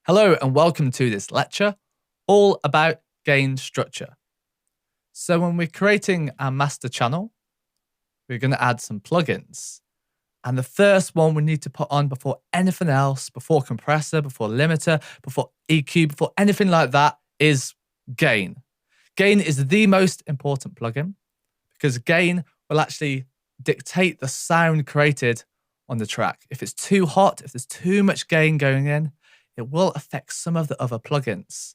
Hello and welcome to this lecture all about gain structure. So when we're creating our master channel, we're going to add some plugins. And the first one we need to put on before anything else, before compressor, before limiter, before EQ, before anything like that is gain. Gain is the most important plugin because gain will actually dictate the sound created on the track. If it's too hot, if there's too much gain going in, it will affect some of the other plugins.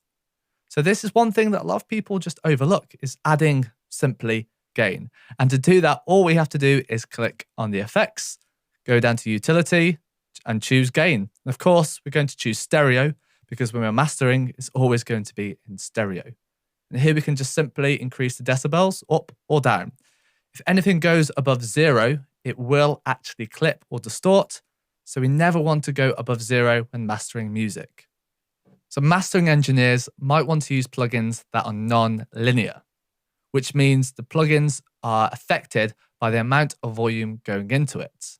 So this is one thing that a lot of people just overlook, is adding simply gain. And to do that, all we have to do is click on the effects, go down to utility and choose gain. And of course, we're going to choose stereo because when we're mastering, it's always going to be in stereo. And here we can just simply increase the decibels up or down. If anything goes above 0, it will actually clip or distort. So we never want to go above 0 when mastering music. So mastering engineers might want to use plugins that are non-linear, which means the plugins are affected by the amount of volume going into it.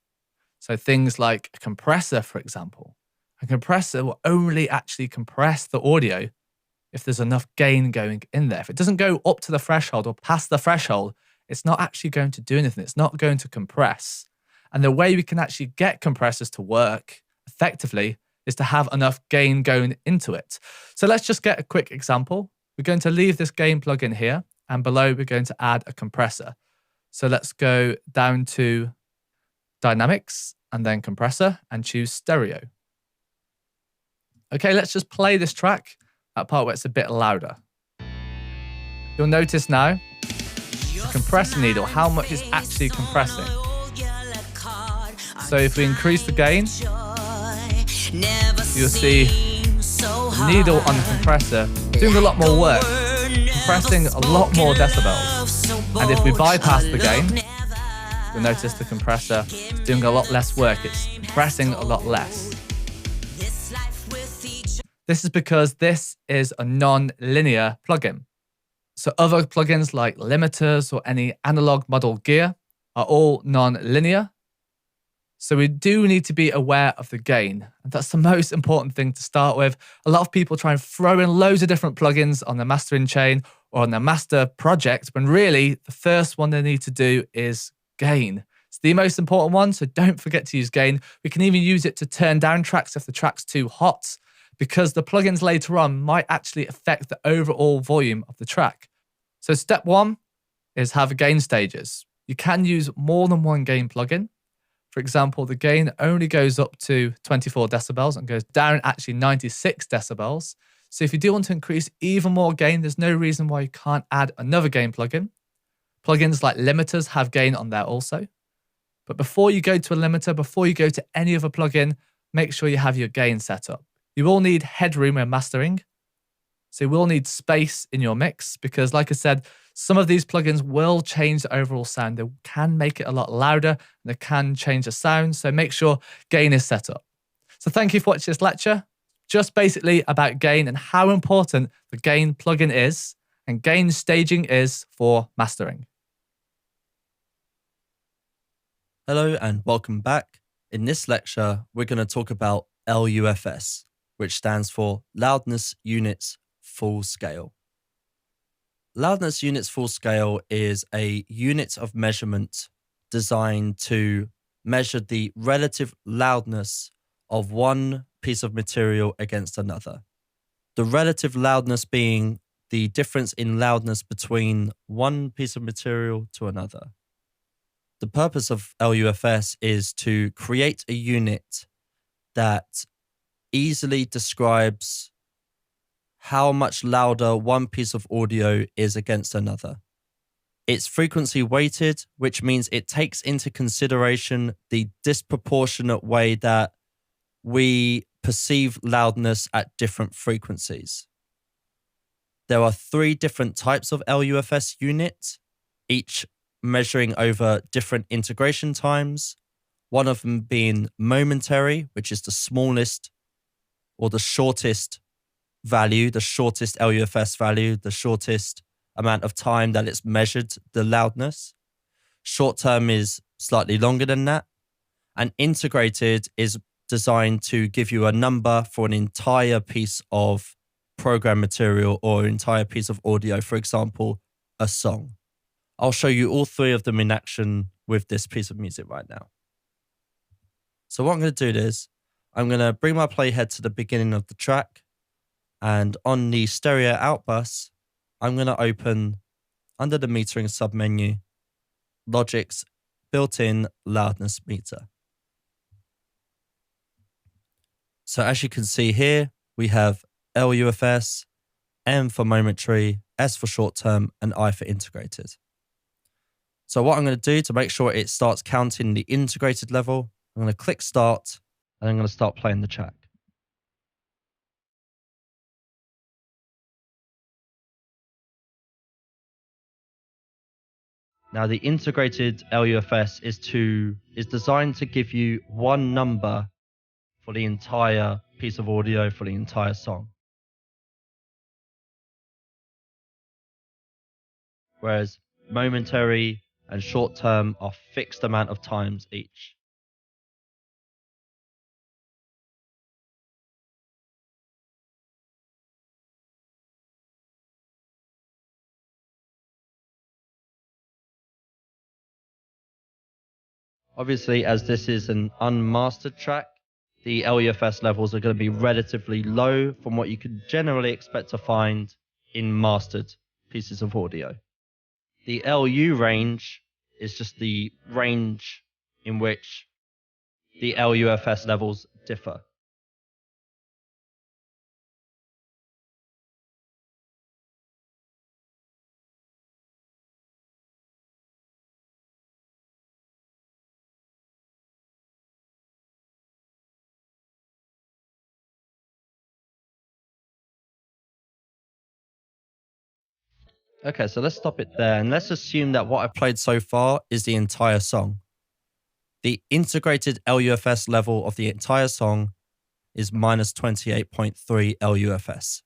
So things like a compressor, for example. A compressor will only actually compress the audio if there's enough gain going in there. If it doesn't go up to the threshold or past the threshold, it's not actually going to do anything. It's not going to compress. And the way we can actually get compressors to work effectively is to have enough gain going into it. So let's just get a quick example. We're going to leave this gain plugin here, and below we're going to add a compressor. So let's go down to Dynamics and then Compressor and choose Stereo. Okay, let's just play this track, that part where it's a bit louder. You'll notice now the compressor needle, how much it's actually compressing. So if we increase the gain, you'll see the needle on the compressor doing a lot more work, compressing a lot more decibels. And if we bypass the gain, you'll notice the compressor is doing a lot less work. It's compressing a lot less. This is because this is a non-linear plugin. So other plugins like limiters or any analog model gear are all non-linear. So we do need to be aware of the gain. And that's the most important thing to start with. A lot of people try and throw in loads of different plugins on their mastering chain or on their master project, when really the first one they need to do is gain. It's the most important one, so don't forget to use gain. We can even use it to turn down tracks if the track's too hot, because the plugins later on might actually affect the overall volume of the track. So step 1 is have gain stages. You can use more than one gain plugin. For example, the gain only goes up to 24 decibels and goes down actually 96 decibels. So if you do want to increase even more gain, there's no reason why you can't add another gain plugin. Plugins like limiters have gain on there also. But before you go to a limiter, before you go to any other plugin, make sure you have your gain set up. You will need headroom when mastering. So you will need space in your mix because, like I said, some of these plugins will change the overall sound. They can make it a lot louder and they can change the sound. So make sure gain is set up. So thank you for watching this lecture. Just basically about gain and how important the gain plugin is and gain staging is for mastering. Hello and welcome back. In this lecture, we're going to talk about LUFS, which stands for Loudness Units Full Scale. Loudness Units Full Scale is a unit of measurement designed to measure the relative loudness of one piece of material against another. The relative loudness being the difference in loudness between one piece of material to another. The purpose of LUFS is to create a unit that easily describes how much louder one piece of audio is against another. It's frequency weighted, which means it takes into consideration the disproportionate way that we perceive loudness at different frequencies. There are 3 different types of LUFS units, each measuring over different integration times, one of them being momentary, which is the smallest or the shortest value, the shortest LUFS value, the shortest amount of time that it's measured the loudness. Short term is slightly longer than that. And integrated is designed to give you a number for an entire piece of program material or an entire piece of audio, for example, a song. I'll show you all three of them in action with this piece of music right now. So what I'm going to do is I'm going to bring my playhead to the beginning of the track, and on the stereo out bus, I'm going to open under the metering submenu Logic's built-in loudness meter. So as you can see here, we have LUFS, M for momentary, S for short term, and I for integrated. So what I'm going to do to make sure it starts counting the integrated level, I'm going to click start, and I'm going to start playing the track. Now the integrated LUFS is designed to give you one number for the entire piece of audio, for the entire song. Whereas momentary and short term are fixed amount of times each. Obviously, as this is an unmastered track, the LUFS levels are going to be relatively low from what you can generally expect to find in mastered pieces of audio. The LU range is just the range in which the LUFS levels differ. Okay, so let's stop it there, and let's assume that what I played so far is the entire song. The integrated LUFS level of the entire song is minus 28.3 LUFS.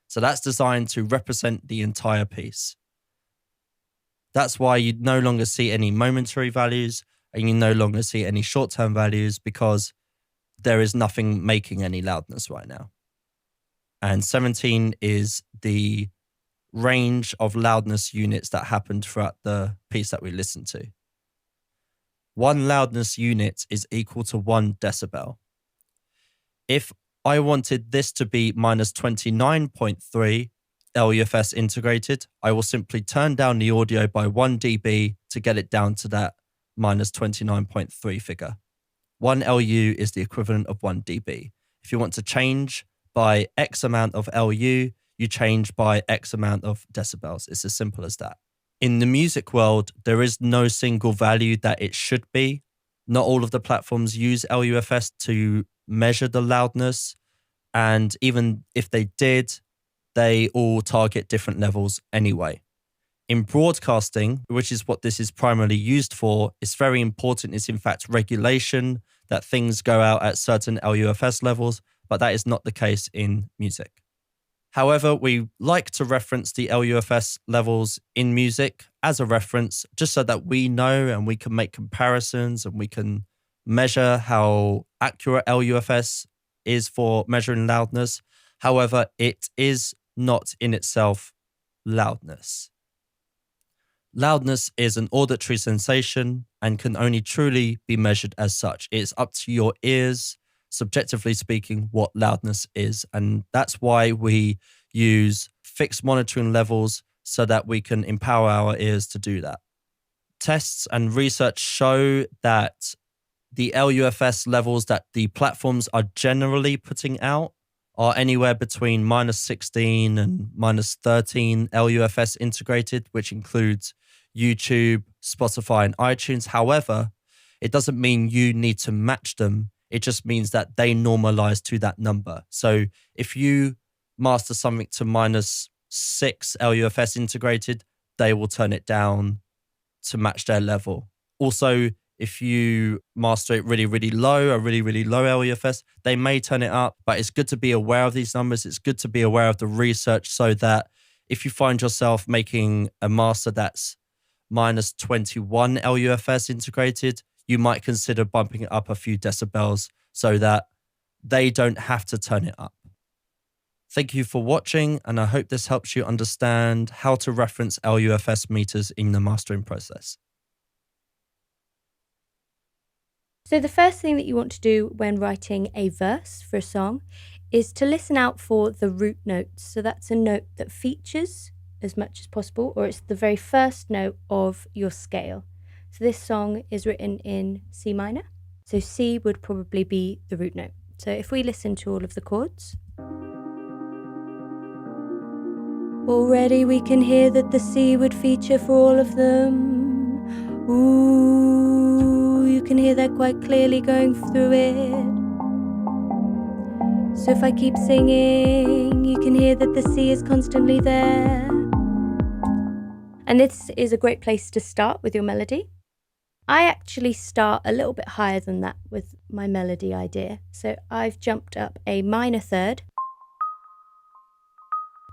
So that's designed to represent the entire piece. That's why you no longer see any momentary values, and you no longer see any short-term values, because there is nothing making any loudness right now. And 17 is the range of loudness units that happened throughout the piece that we listened to. One loudness unit is equal to 1 decibel. If I wanted this to be minus 29.3 LUFS integrated, I will simply turn down the audio by 1 dB to get it down to that minus 29.3 figure. 1 LU is the equivalent of 1 dB. If you want to change by X amount of LU, you change by X amount of decibels. It's as simple as that. In the music world, there is no single value that it should be. Not all of the platforms use LUFS to measure the loudness. And even if they did, they all target different levels anyway. In broadcasting, which is what this is primarily used for, it's very important. It's in fact regulation that things go out at certain LUFS levels, but that is not the case in music. However, we like to reference the LUFS levels in music as a reference, just so that we know and we can make comparisons and we can measure how accurate LUFS is for measuring loudness. However, it is not in itself loudness. Loudness is an auditory sensation and can only truly be measured as such. It's up to your ears, subjectively speaking, what loudness is. And that's why we use fixed monitoring levels so that we can empower our ears to do that. Tests and research show that the LUFS levels that the platforms are generally putting out are anywhere between minus 16 and minus 13 LUFS integrated, which includes YouTube, Spotify, and iTunes. However, it doesn't mean you need to match them. It just means that they normalize to that number. So if you master something to minus 6 LUFS integrated, they will turn it down to match their level. Also, if you master it really, really low, a really, really low LUFS, they may turn it up, but it's good to be aware of these numbers. It's good to be aware of the research so that if you find yourself making a master that's minus 21 LUFS integrated, you might consider bumping it up a few decibels so that they don't have to turn it up. Thank you for watching, and I hope this helps you understand how to reference LUFS meters in the mastering process. So the first thing that you want to do when writing a verse for a song is to listen out for the root notes. So that's a note that features as much as possible, or it's the very first note of your scale. So this song is written in C minor. So C would probably be the root note. So if we listen to all of the chords, already we can hear that the C would feature for all of them. Ooh, you can hear that quite clearly going through it. So if I keep singing, you can hear that the C is constantly there. And this is a great place to start with your melody. I actually start a little bit higher than that with my melody idea. So I've jumped up a minor third,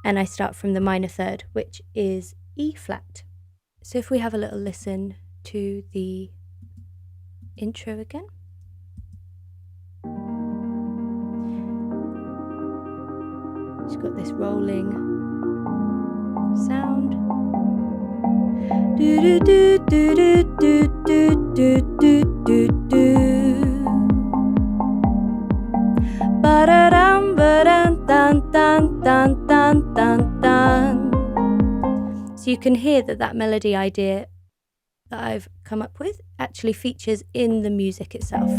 and I start from the minor third, which is E flat. So if we have a little listen to the intro again. It's got this rolling sound. Do do do do do do do do do do. Ba-da-dum, ba-dum, dun dun dun dun dun dun. So you can hear that that melody idea that I've come up with actually features in the music itself.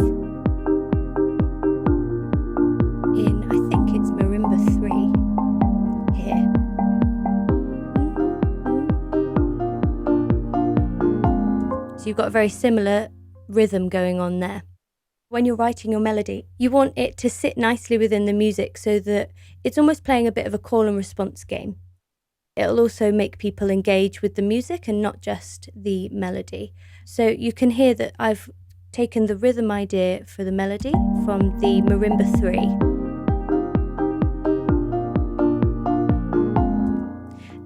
In, I think it's marimba 3 here. So you've got a very similar rhythm going on there. When you're writing your melody, you want it to sit nicely within the music so that it's almost playing a bit of a call and response game. It'll also make people engage with the music and not just the melody. So you can hear that I've taken the rhythm idea for the melody from the marimba 3.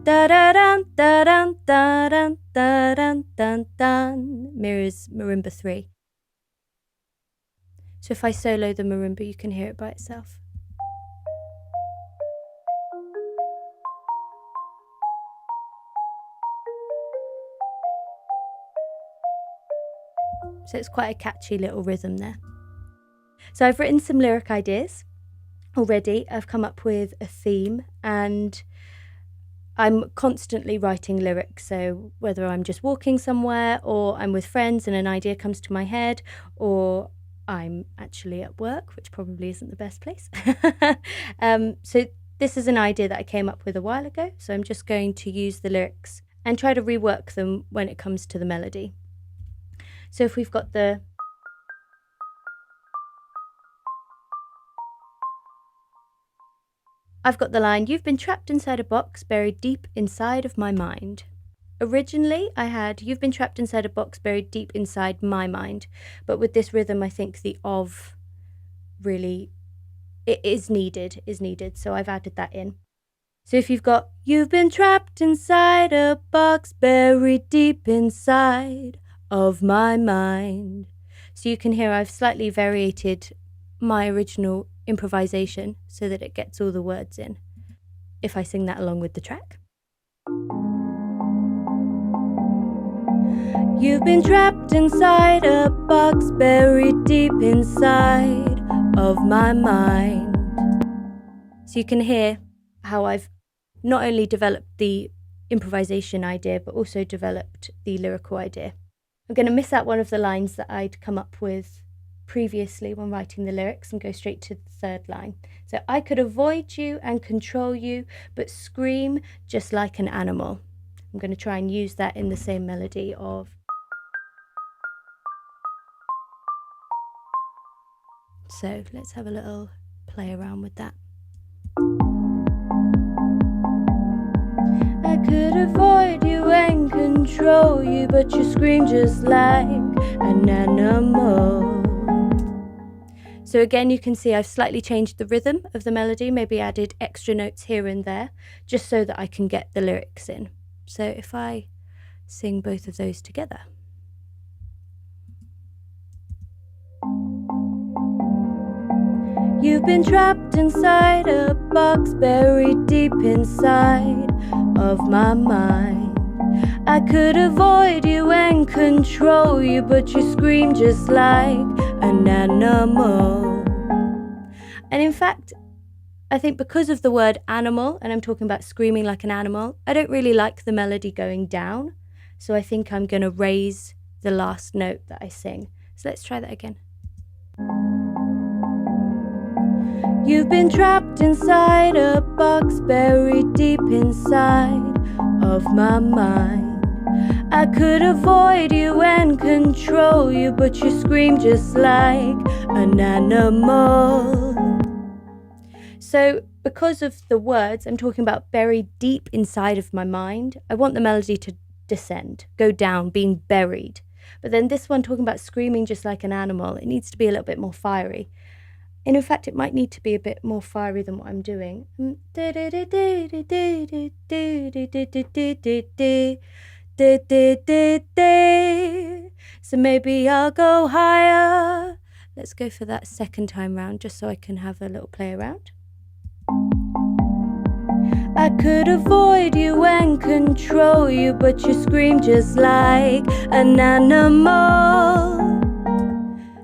Da da dun da dun da dun da dun dun dun mirrors marimba 3. So if I solo the marimba, you can hear it by itself. So it's quite a catchy little rhythm there. So I've written some lyric ideas already. I've come up with a theme, and I'm constantly writing lyrics. So whether I'm just walking somewhere, or I'm with friends and an idea comes to my head, or I'm actually at work, which probably isn't the best place. So this is an idea that I came up with a while ago. So I'm just going to use the lyrics and try to rework them when it comes to the melody. So if we've got I've got the line, "You've been trapped inside a box buried deep inside of my mind." Originally, I had, "You've been trapped inside a box buried deep inside my mind." But with this rhythm, I think the "of" really is needed. So I've added that in. So if you've got, "You've been trapped inside a box buried deep inside of my mind." So you can hear I've slightly variated my original improvisation so that it gets all the words in. If I sing that along with the track. You've been trapped inside a box buried deep inside of my mind. So you can hear how I've not only developed the improvisation idea, but also developed the lyrical idea. I'm going to miss out one of the lines that I'd come up with previously when writing the lyrics and go straight to the third line. So, "I could avoid you and control you, but scream just like an animal." I'm going to try and use that in the same melody of. So let's have a little play around with that. I could avoid you and control you, but you scream just like an animal. So again, you can see I've slightly changed the rhythm of the melody, maybe added extra notes here and there, just so that I can get the lyrics in. So if I sing both of those together. You've been trapped inside a box, buried deep inside of my mind. I could avoid you and control you, but you scream just like an animal. And in fact, I think because of the word animal, and I'm talking about screaming like an animal, I don't really like the melody going down. So I think I'm going to raise the last note that I sing. So let's try that again. You've been trapped inside a box, buried deep inside of my mind. I could avoid you and control you, but you scream just like an animal. So because of the words, I'm talking about buried deep inside of my mind. I want the melody to descend, go down, being buried. But then this one, talking about screaming just like an animal, it needs to be a little bit more fiery. And in fact, it might need to be a bit more fiery than what I'm doing. So maybe I'll go higher. Let's go for that second time round, just so I can have a little play around. I could avoid you and control you, but you scream just like an animal.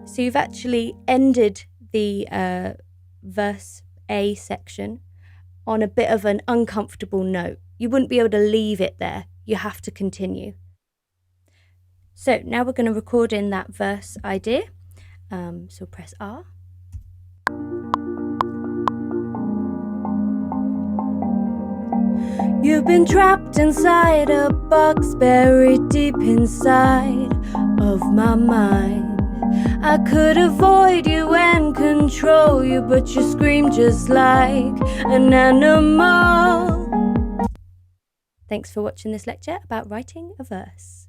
So you've actually ended the verse A section on a bit of an uncomfortable note. You wouldn't be able to leave it there. You have to continue. So now we're going to record in that verse idea. So press R. You've been trapped inside a box, buried deep inside of my mind. I could avoid you and control you, but you scream just like an animal. Thanks for watching this lecture about writing a verse.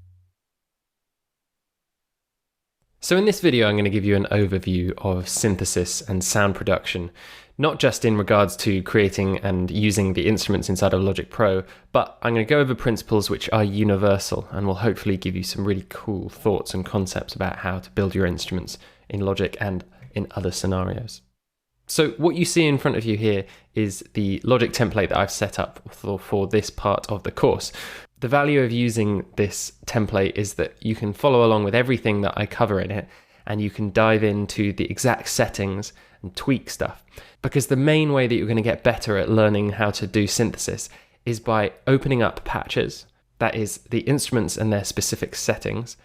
So in this video, I'm going to give you an overview of synthesis and sound production, not just in regards to creating and using the instruments inside of Logic Pro, but I'm going to go over principles which are universal and will hopefully give you some really cool thoughts and concepts about how to build your instruments in Logic and in other scenarios. So what you see in front of you here is the Logic template that I've set up for this part of the course. The value of using this template is that you can follow along with everything that I cover in it, and you can dive into the exact settings and tweak stuff. Because the main way that you're going to get better at learning how to do synthesis is by opening up patches, that is the instruments and their specific settings,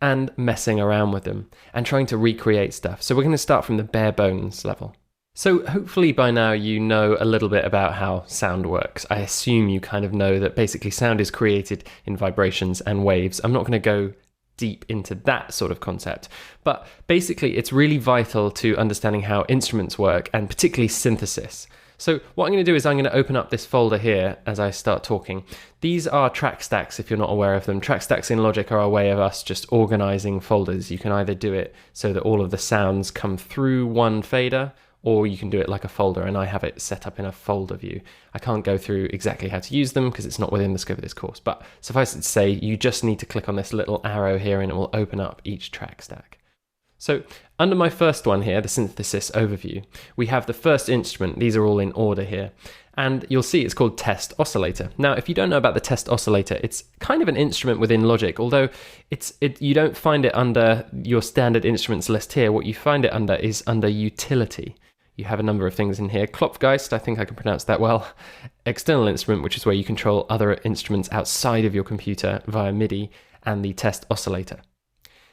and messing around with them and trying to recreate stuff. So we're going to start from the bare bones level. So hopefully by now you know a little bit about how sound works. I assume you kind of know that basically sound is created in vibrations and waves. I'm not going to go deep into that sort of concept, but basically it's really vital to understanding how instruments work, and particularly synthesis. So what I'm going to do is I'm going to open up this folder here as I start talking. These are track stacks if you're not aware of them. Track stacks in Logic are a way of us just organizing folders. You can either do it so that all of the sounds come through one fader, or you can do it like a folder, and I have it set up in a folder view. I can't go through exactly how to use them because it's not within the scope of this course, but suffice it to say, you just need to click on this little arrow here and it will open up each track stack. So under my first one here, the synthesis overview, we have the first instrument. These are all in order here. And you'll see it's called Test Oscillator. Now, if you don't know about the Test Oscillator, it's kind of an instrument within Logic, although you don't find it under your standard instruments list here. What you find it under is under Utility. You have a number of things in here. Klopfgeist, I think I can pronounce that well. External instrument, which is where you control other instruments outside of your computer via MIDI, and the Test Oscillator.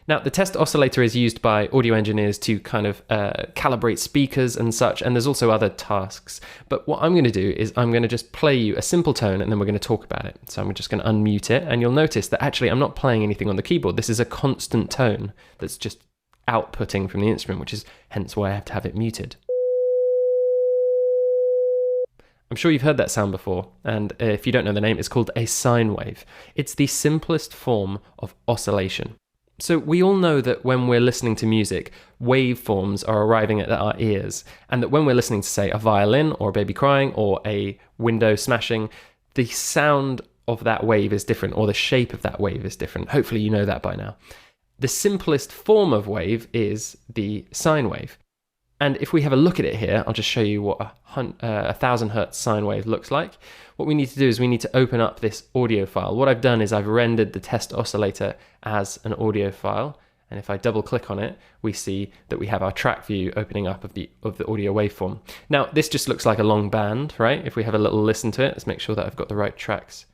Now, the Test Oscillator is used by audio engineers to kind of calibrate speakers and such, and there's also other tasks. But what I'm going to do is I'm going to just play you a simple tone, and then we're going to talk about it. So I'm just going to unmute it, and you'll notice that actually I'm not playing anything on the keyboard. This is a constant tone that's just outputting from the instrument, which is hence why I have to have it muted. I'm sure you've heard that sound before, and if you don't know the name, it's called a sine wave. It's the simplest form of oscillation. So we all know that when we're listening to music, waveforms are arriving at our ears, and that when we're listening to, say, a violin or a baby crying or a window smashing, the sound of that wave is different, or the shape of that wave is different. Hopefully you know that by now. The simplest form of wave is the sine wave. And if we have a look at it here, I'll just show you what a 1000 hertz sine wave looks like. What we need to do is we need to open up this audio file. What I've done is I've rendered the test oscillator as an audio file. And if I double click on it, we see that we have our track view opening up of the audio waveform. Now, this just looks like a long band, right? If we have a little listen to it, let's make sure that I've got the right tracks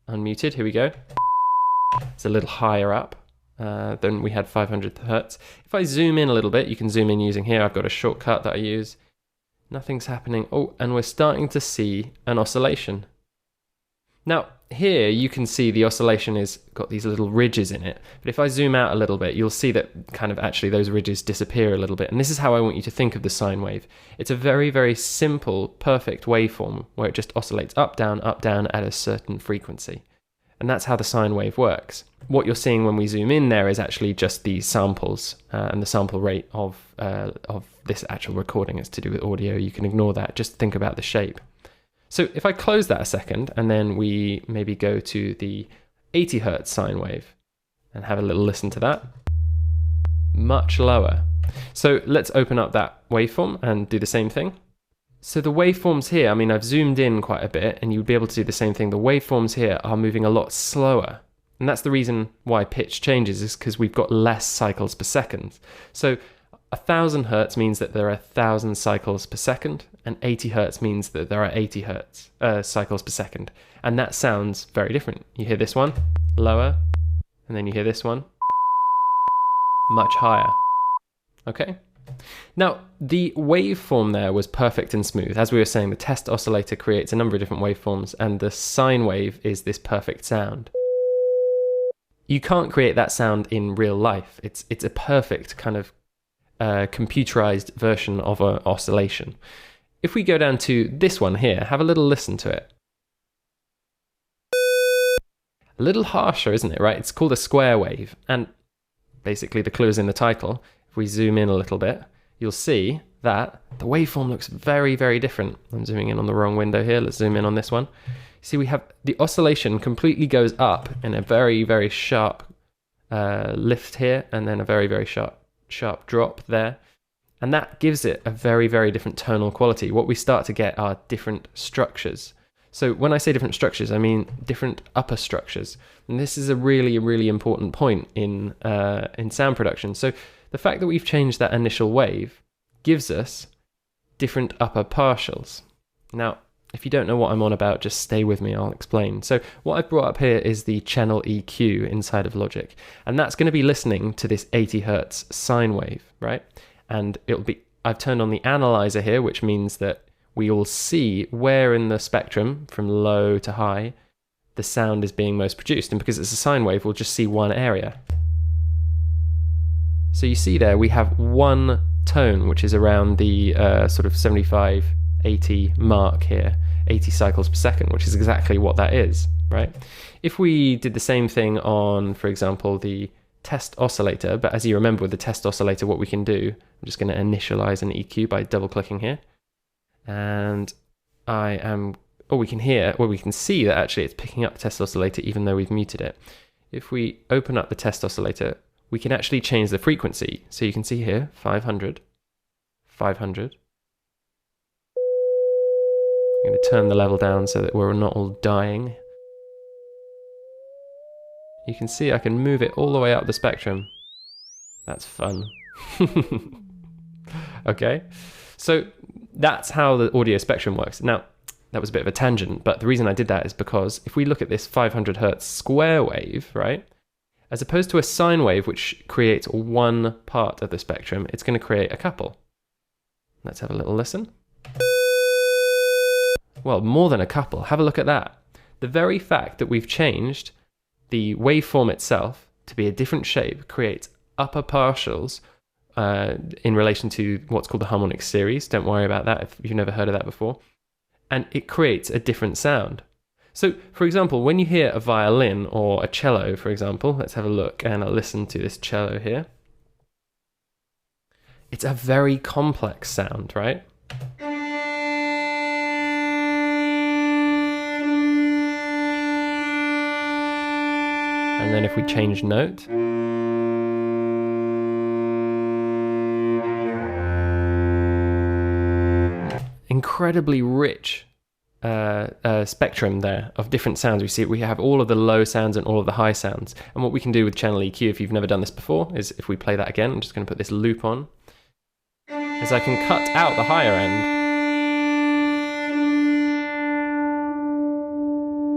unmuted. Here we go. It's a little higher up than we had 500 hertz. If I zoom in a little bit, you can zoom in using here. I've got a shortcut that I use. Nothing's happening. Oh, and we're starting to see an oscillation. Now, here you can see the oscillation has got these little ridges in it. But if I zoom out a little bit, you'll see that kind of actually those ridges disappear a little bit. And this is how I want you to think of the sine wave. It's a very, very simple, perfect waveform where it just oscillates up, down at a certain frequency. And that's how the sine wave works. What you're seeing when we zoom in there is actually just the samples and the sample rate of this actual recording. It's to do with audio. You can ignore that. Just think about the shape. So if I close that a second and then we maybe go to the 80 hertz sine wave and have a little listen to that, much lower. So let's open up that waveform and do the same thing. So the waveforms here, I mean, I've zoomed in quite a bit and you'd be able to do the same thing. The waveforms here are moving a lot slower. And that's the reason why pitch changes, is because we've got less cycles per second. So 1000 hertz means that there are 1000 cycles per second, and 80 hertz means that there are 80 hertz cycles per second. And that sounds very different. You hear this one, lower, and then you hear this one, much higher. Okay? Now, the waveform there was perfect and smooth. As we were saying, the test oscillator creates a number of different waveforms, and the sine wave is this perfect sound. You can't create that sound in real life. It's a perfect kind of computerized version of an oscillation. If we go down to this one here, have a little listen to it. A little harsher, isn't it, right? It's called a square wave, and basically the clue is in the title. If we zoom in a little bit, you'll see that the waveform looks very, very different. I'm zooming in on the wrong window here. Let's zoom in on this one. See, we have the oscillation completely goes up in a very, very sharp lift here, and then a very, very sharp drop there. And that gives it a very, very different tonal quality. What we start to get are different structures. So when I say different structures, I mean different upper structures. And this is a really, really important point in sound production. So the fact that we've changed that initial wave gives us different upper partials. Now, if you don't know what I'm on about, just stay with me, I'll explain. So what I've brought up here is the channel EQ inside of Logic. And that's going to be listening to this 80 hertz sine wave, right? And I've turned on the analyzer here, which means that we will see where in the spectrum, from low to high, the sound is being most produced. And because it's a sine wave, we'll just see one area. So you see there, we have one tone, which is around the sort of 75, 80 mark here, 80 cycles per second, which is exactly what that is, right? If we did the same thing on, for example, the test oscillator, but as you remember with the test oscillator, what we can do, I'm just going to initialize an EQ by double clicking here. And we can see that actually it's picking up the test oscillator even though we've muted it. If we open up the test oscillator, we can actually change the frequency. So you can see here, 500, 500. I'm going to turn the level down so that we're not all dying. You can see I can move it all the way up the spectrum. That's fun. Okay, so that's how the audio spectrum works. Now, that was a bit of a tangent, but the reason I did that is because if we look at this 500 hertz square wave, right, as opposed to a sine wave, which creates one part of the spectrum, it's going to create a couple. Let's have a little listen. Well, more than a couple. Have a look at that. The very fact that we've changed the waveform itself to be a different shape creates upper partials in relation to what's called the Harmonics series. Don't worry about that if you've never heard of that before. And it creates a different sound. So, for example, when you hear a violin or a cello, for example, let's have a look and I'll listen to this cello here. It's a very complex sound, right? And then if we change note, incredibly rich spectrum there of different sounds. We have all of the low sounds and all of the high sounds. And what we can do with channel EQ, if you've never done this before, is if we play that again, I'm just going to put this loop on, is I can cut out the higher end.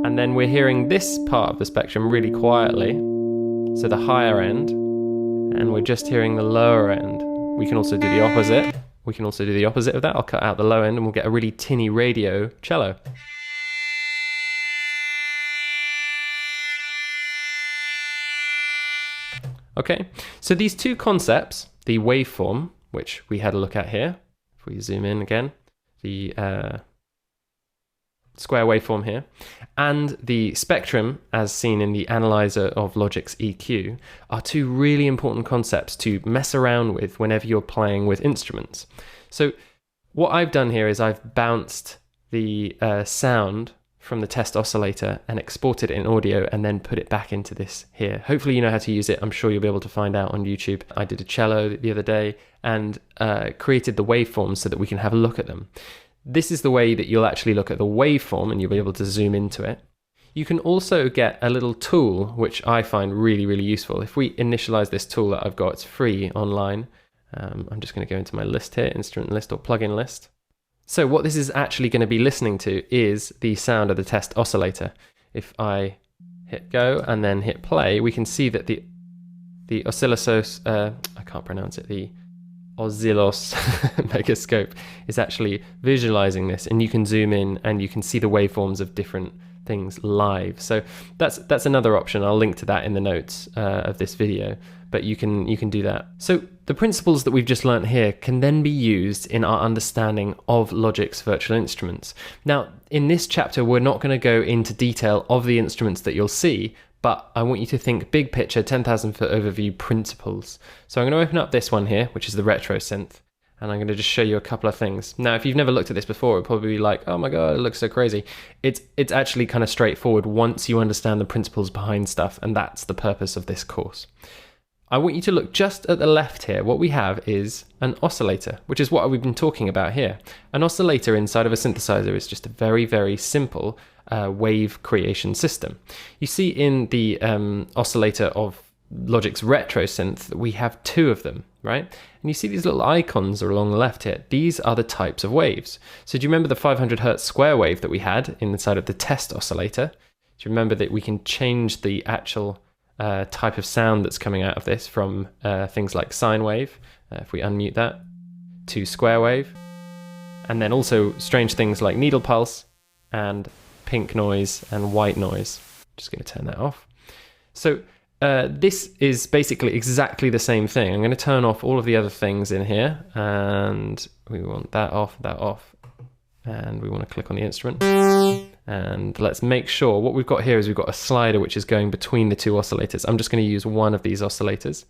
And then we're hearing this part of the spectrum really quietly, so the higher end, and we're just hearing the lower end. We can also do the opposite. We can also do the opposite of that. I'll cut out the low end and we'll get a really tinny radio cello. Okay, so these two concepts, the waveform, which we had a look at here, if we zoom in again, the square waveform here, and the spectrum, as seen in the analyzer of Logic's EQ, are two really important concepts to mess around with whenever you're playing with instruments. So what I've done here is I've bounced the sound from the test oscillator and exported it in audio and then put it back into this here. Hopefully you know how to use it. I'm sure you'll be able to find out on YouTube. I did a cello the other day and created the waveforms so that we can have a look at them. This is the way that you'll actually look at the waveform and you'll be able to zoom into it. You can also get a little tool, which I find really, really useful. If we initialize this tool that I've got, it's free online. I'm just going to go into my list here, instrument list or plugin list. So what this is actually going to be listening to is the sound of the test oscillator. If I hit go and then hit play, we can see that the oscilloscope, I can't pronounce it, the Oscillos megascope is actually visualizing this, and you can zoom in and you can see the waveforms of different things live. So that's another option. I'll link to that in the notes of this video, but you can do that. So the principles that we've just learned here can then be used in our understanding of Logic's virtual instruments. Now, in this chapter, we're not going to go into detail of the instruments that you'll see, but I want you to think big picture, 10,000 foot overview principles. So I'm going to open up this one here, which is the retro synth, and I'm going to just show you a couple of things. Now, if you've never looked at this before, it'll probably be like, oh my God, it looks so crazy. It's actually kind of straightforward once you understand the principles behind stuff, and that's the purpose of this course. I want you to look just at the left here. What we have is an oscillator, which is what we've been talking about here. An oscillator inside of a synthesizer is just a very, very simple wave creation system. You see in the oscillator of Logic's retro synth, we have two of them, right? And you see these little icons along the left here. These are the types of waves. So do you remember the 500 hertz square wave that we had inside of the test oscillator? Do you remember that we can change the actual type of sound that's coming out of this from things like sine wave, if we unmute that, to square wave, and then also strange things like needle pulse and pink noise and white noise. Just going to turn that off. So this is basically exactly the same thing. I'm going to turn off all of the other things in here, and we want that off, and we want to click on the instrument. And let's make sure, what we've got here is we've got a slider which is going between the two oscillators. I'm just going to use one of these oscillators.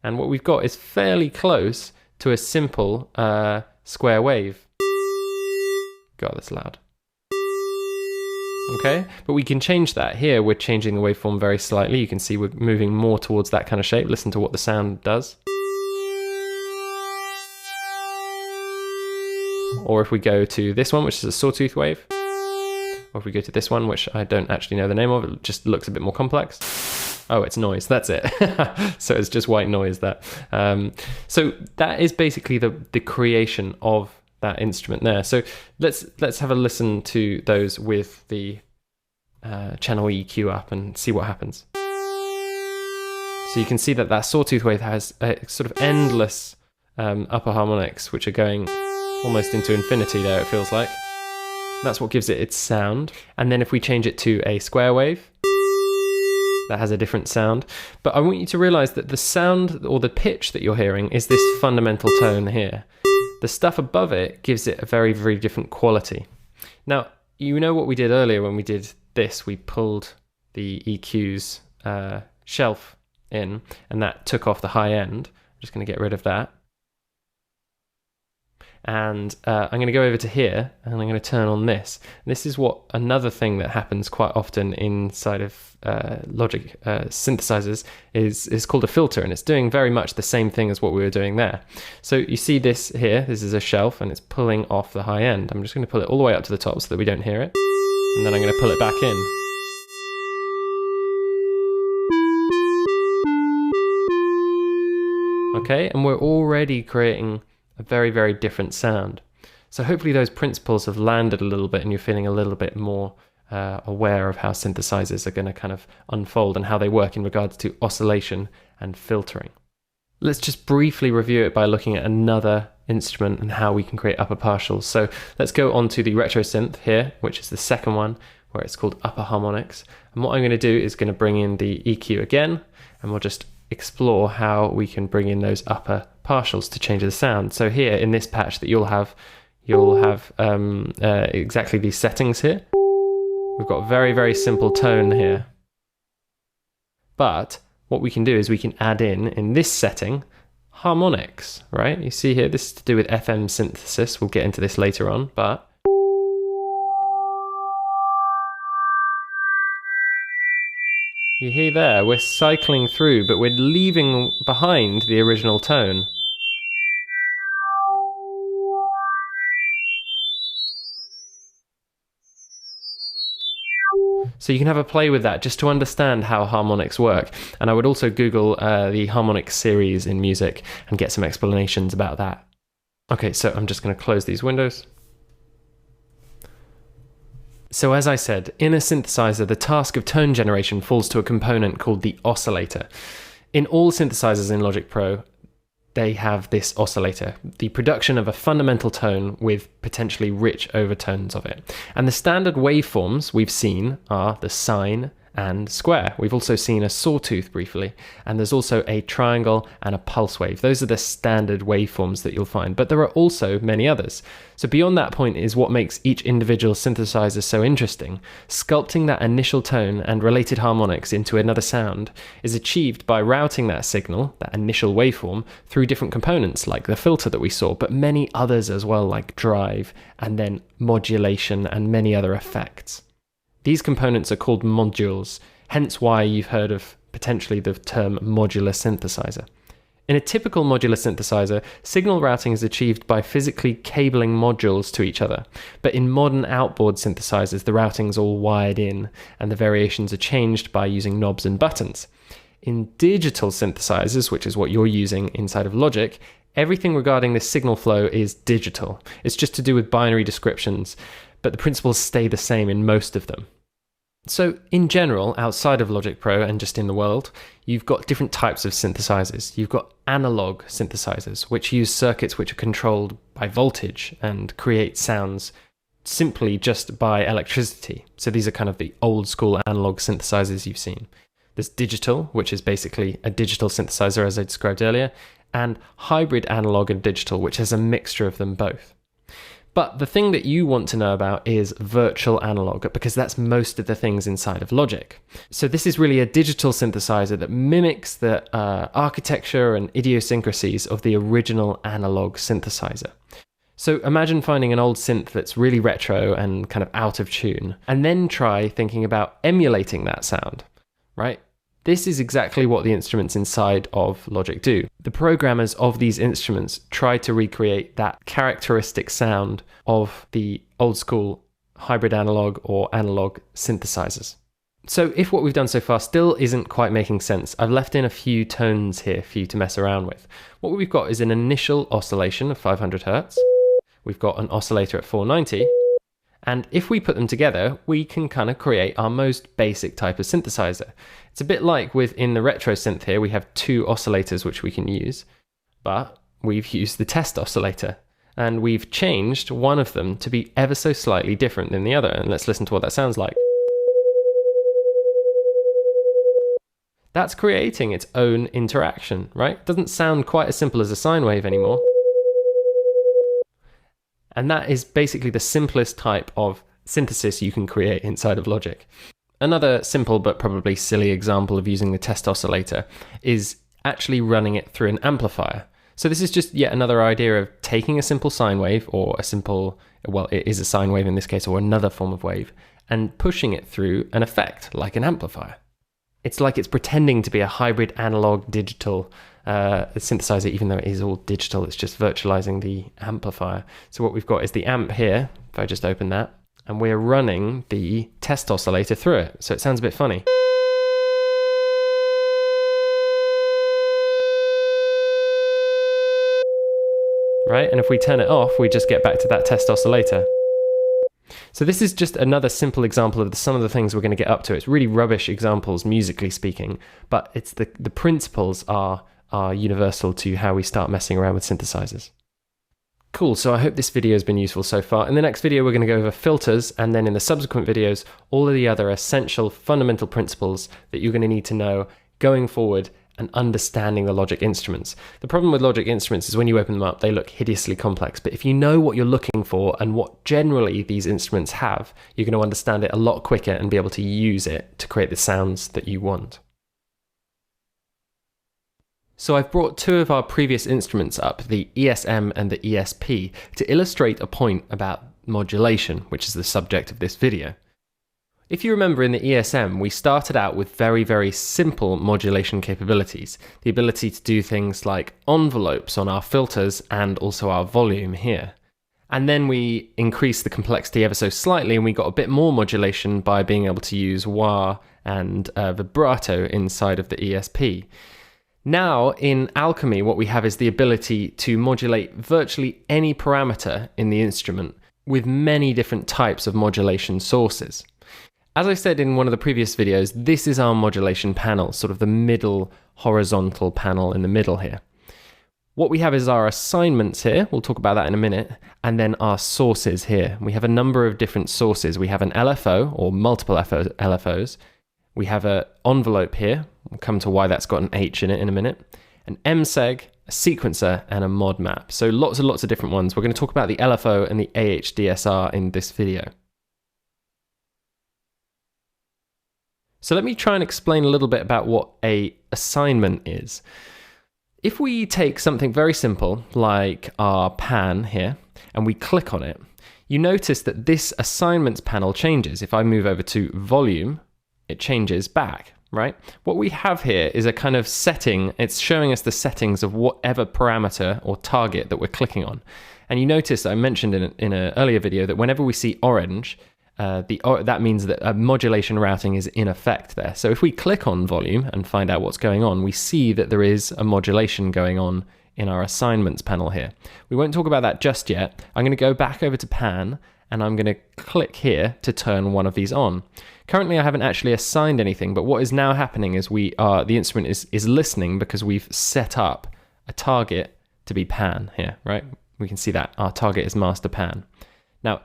And what we've got is fairly close to a simple square wave. God, that's loud. Okay, but we can change that. Here we're changing the waveform very slightly. You can see we're moving more towards that kind of shape. Listen to what the sound does. Or if we go to this one, which is a sawtooth wave. Or if we go to this one, which I don't actually know the name of, it just looks a bit more complex. Oh, it's noise, that's it. So it's just white noise, that. So that is basically the creation of that instrument there. So let's have a listen to those with the channel EQ up and see what happens. So you can see that sawtooth wave has a sort of endless upper harmonics, which are going almost into infinity there, it feels like. That's what gives it its sound. And then if we change it to a square wave, that has a different sound. But I want you to realize that the sound or the pitch that you're hearing is this fundamental tone here. The stuff above it gives it a very, very different quality. Now, you know what we did earlier when we did this? We pulled the EQ's shelf in, and that took off the high end. I'm just going to get rid of that. And I'm going to go over to here and I'm going to turn on this. This is what another thing that happens quite often inside of Logic synthesizers is called a filter, and it's doing very much the same thing as what we were doing there. So you see this here, this is a shelf and it's pulling off the high end. I'm just going to pull it all the way up to the top so that we don't hear it. And then I'm going to pull it back in. Okay, and we're already creating a very, very different sound. So hopefully those principles have landed a little bit and you're feeling a little bit more aware of how synthesizers are going to kind of unfold and how they work in regards to oscillation and filtering. Let's just briefly review it by looking at another instrument and how we can create upper partials. So let's go on to the retro synth here, which is the second one, where it's called upper harmonics. And what I'm going to do is going to bring in the EQ again, and we'll just explore how we can bring in those upper partials to change the sound. So here in this patch that you'll have exactly these settings here. We've got a very, very simple tone here. But what we can do is we can add in this setting, harmonics, right? You see here, this is to do with FM synthesis. We'll get into this later on, but you hear there, we're cycling through, but we're leaving behind the original tone. So you can have a play with that just to understand how harmonics work. And I would also Google the harmonics series in music and get some explanations about that. Okay, so I'm just going to close these windows. So as I said, in a synthesizer, the task of tone generation falls to a component called the oscillator. In all synthesizers in Logic Pro, they have this oscillator, the production of a fundamental tone with potentially rich overtones of it. And the standard waveforms we've seen are the sine and square. We've also seen a sawtooth briefly, and there's also a triangle and a pulse wave. Those are the standard waveforms that you'll find, but there are also many others. So beyond that point is what makes each individual synthesizer so interesting. Sculpting that initial tone and related harmonics into another sound is achieved by routing that signal, that initial waveform, through different components like the filter that we saw, but many others as well, like drive and then modulation and many other effects. These components are called modules, hence why you've heard of potentially the term modular synthesizer. In a typical modular synthesizer, signal routing is achieved by physically cabling modules to each other. But in modern outboard synthesizers, the routing's all wired in, and the variations are changed by using knobs and buttons. In digital synthesizers, which is what you're using inside of Logic, everything regarding this signal flow is digital. It's just to do with binary descriptions, but the principles stay the same in most of them. So in general, outside of Logic Pro and just in the world, you've got different types of synthesizers. You've got analog synthesizers, which use circuits which are controlled by voltage and create sounds simply just by electricity. So these are kind of the old school analog synthesizers you've seen. There's digital, which is basically a digital synthesizer as I described earlier, and hybrid analog and digital, which has a mixture of them both. But the thing that you want to know about is virtual analog, because that's most of the things inside of Logic. So this is really a digital synthesizer that mimics the architecture and idiosyncrasies of the original analog synthesizer. So imagine finding an old synth that's really retro and kind of out of tune, and then try thinking about emulating that sound, right? This is exactly what the instruments inside of Logic do. The programmers of these instruments try to recreate that characteristic sound of the old school hybrid analog or analog synthesizers. So if what we've done so far still isn't quite making sense, I've left in a few tones here for you to mess around with. What we've got is an initial oscillation of 500 Hertz. We've got an oscillator at 490. And if we put them together, we can kind of create our most basic type of synthesizer. It's a bit like within the retro synth here, we have two oscillators which we can use, but we've used the test oscillator and we've changed one of them to be ever so slightly different than the other. And let's listen to what that sounds like. That's creating its own interaction, right? It doesn't sound quite as simple as a sine wave anymore. And that is basically the simplest type of synthesis you can create inside of Logic. Another simple but probably silly example of using the test oscillator is actually running it through an amplifier. So this is just yet another idea of taking a simple sine wave, or a simple, well, it is a sine wave in this case, or another form of wave, and pushing it through an effect like an amplifier. It's like it's pretending to be a hybrid analog digital synthesizer, even though it is all digital. It's just virtualizing the amplifier. So what we've got is the amp here, if I just open that, and we're running the test oscillator through it. So it sounds a bit funny. Right, and if we turn it off, we just get back to that test oscillator. So this is just another simple example of some of the things we're going to get up to. It's really rubbish examples, musically speaking, but it's the principles are universal to how we start messing around with synthesizers. Cool, so I hope this video has been useful so far. In the next video, we're going to go over filters, and then in the subsequent videos, all of the other essential fundamental principles that you're going to need to know going forward and understanding the logic instruments. The problem with logic instruments is when you open them up, they look hideously complex. But if you know what you're looking for and what generally these instruments have, you're going to understand it a lot quicker and be able to use it to create the sounds that you want. So I've brought two of our previous instruments up, the ESM and the ESP, to illustrate a point about modulation, which is the subject of this video. If you remember, in the ESM, we started out with very, very simple modulation capabilities. The ability to do things like envelopes on our filters and also our volume here. And then we increased the complexity ever so slightly, and we got a bit more modulation by being able to use wah and vibrato inside of the ESP. Now, in Alchemy, what we have is the ability to modulate virtually any parameter in the instrument with many different types of modulation sources. As I said in one of the previous videos, this is our modulation panel, sort of the middle horizontal panel in the middle here. What we have is our assignments here, we'll talk about that in a minute, and then our sources here. We have a number of different sources. We have an LFO, or multiple LFOs. We have an envelope here, we'll come to why that's got an H in it in a minute, an MSEG, a sequencer, and a mod map. So lots and lots of different ones. We're going to talk about the LFO and the AHDSR in this video. So let me try and explain a little bit about what an assignment is. If we take something very simple, like our pan here, and we click on it, you notice that this assignments panel changes. If I move over to volume, it changes back, right? What we have here is a kind of setting. It's showing us the settings of whatever parameter or target that we're clicking on. And you notice I mentioned in an earlier video that whenever we see orange, that means that a modulation routing is in effect there. So if we click on volume and find out what's going on, we see that there is a modulation going on in our assignments panel here. We won't talk about that just yet. I'm going to go back over to pan, and I'm going to click here to turn one of these on. Currently, I haven't actually assigned anything, but what is now happening is the instrument is listening because we've set up a target to be pan here, right? We can see that our target is master pan. Now,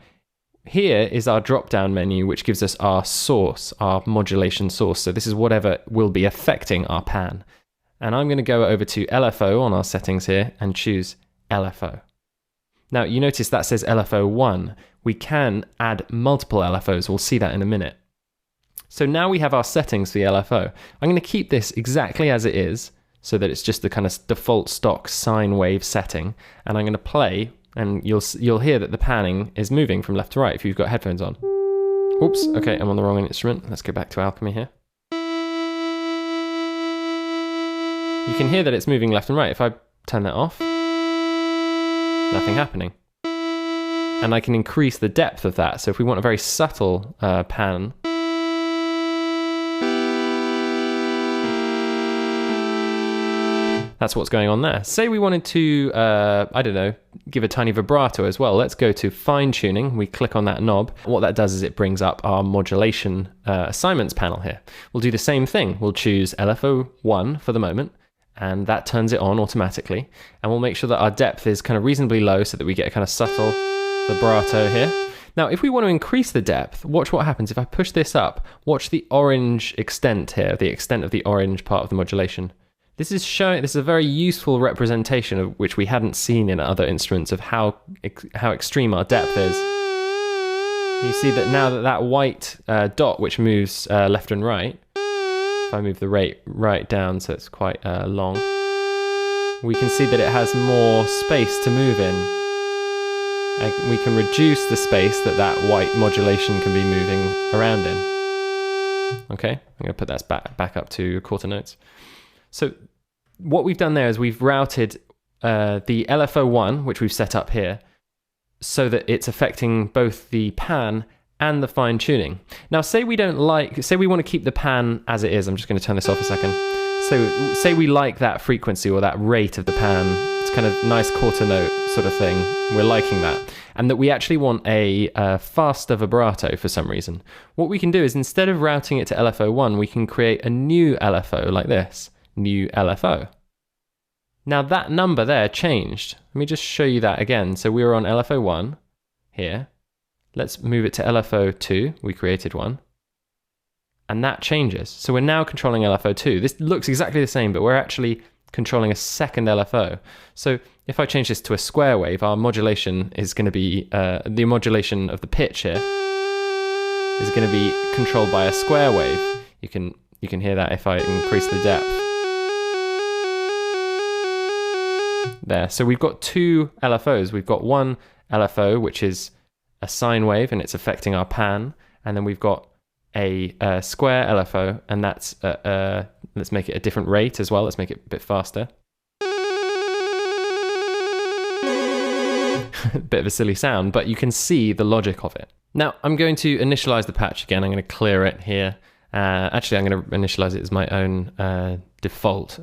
here is our drop-down menu, which gives us our source, our modulation source. So this is whatever will be affecting our pan. And I'm going to go over to LFO on our settings here and choose LFO. Now, you notice that says LFO1. We can add multiple LFOs. We'll see that in a minute. So now we have our settings for the LFO. I'm going to keep this exactly as it is so that it's just the kind of default stock sine wave setting. And I'm going to play, and you'll hear that the panning is moving from left to right if you've got headphones on. Oops, okay, I'm on the wrong instrument. Let's go back to Alchemy here. You can hear that it's moving left and right. If I turn that off, nothing happening. And I can increase the depth of that. So if we want a very subtle pan, that's what's going on there. Say we wanted to, I don't know, give a tiny vibrato as well. Let's go to fine tuning. We click on that knob. What that does is it brings up our modulation assignments panel here. We'll do the same thing. We'll choose LFO1 for the moment, and that turns it on automatically. And we'll make sure that our depth is kind of reasonably low so that we get a kind of subtle vibrato here. Now, if we want to increase the depth, watch what happens. If I push this up, watch the orange extent here, the extent of the orange part of the modulation. This is a very useful representation of which we hadn't seen in other instruments of how extreme our depth is. You see that now that white dot which moves left and right, if I move the rate right down so it's quite long, we can see that it has more space to move in. And we can reduce the space that that white modulation can be moving around in. Okay, I'm going to put that back up to quarter notes. So what we've done there is we've routed the LFO1, which we've set up here, so that it's affecting both the pan and the fine tuning. Now, say we want to keep the pan as it is. I'm just going to turn this off a second. So say we like that frequency or that rate of the pan. It's kind of nice quarter note sort of thing. We're liking that. And that we actually want a faster vibrato for some reason. What we can do is instead of routing it to LFO1, we can create a new LFO like this, new LFO. Now that number there changed. Let me just show you that again. So we were on LFO1 here. Let's move it to LFO2. We created one. And that changes. So we're now controlling LFO2. This looks exactly the same, but we're actually controlling a second LFO. So if I change this to a square wave, our modulation is going to be, the modulation of the pitch here is going to be controlled by a square wave. You can hear that if I increase the depth. There. So we've got two LFOs. We've got one LFO, which is a sine wave, and it's affecting our pan. And then we've got a square LFO, and that's let's make it a different rate as well. Let's make it a bit faster. Bit of a silly sound, but you can see the logic of it. Now I'm going to initialize the patch again. I'm going to clear it here. Actually, I'm going to initialize it as my own default.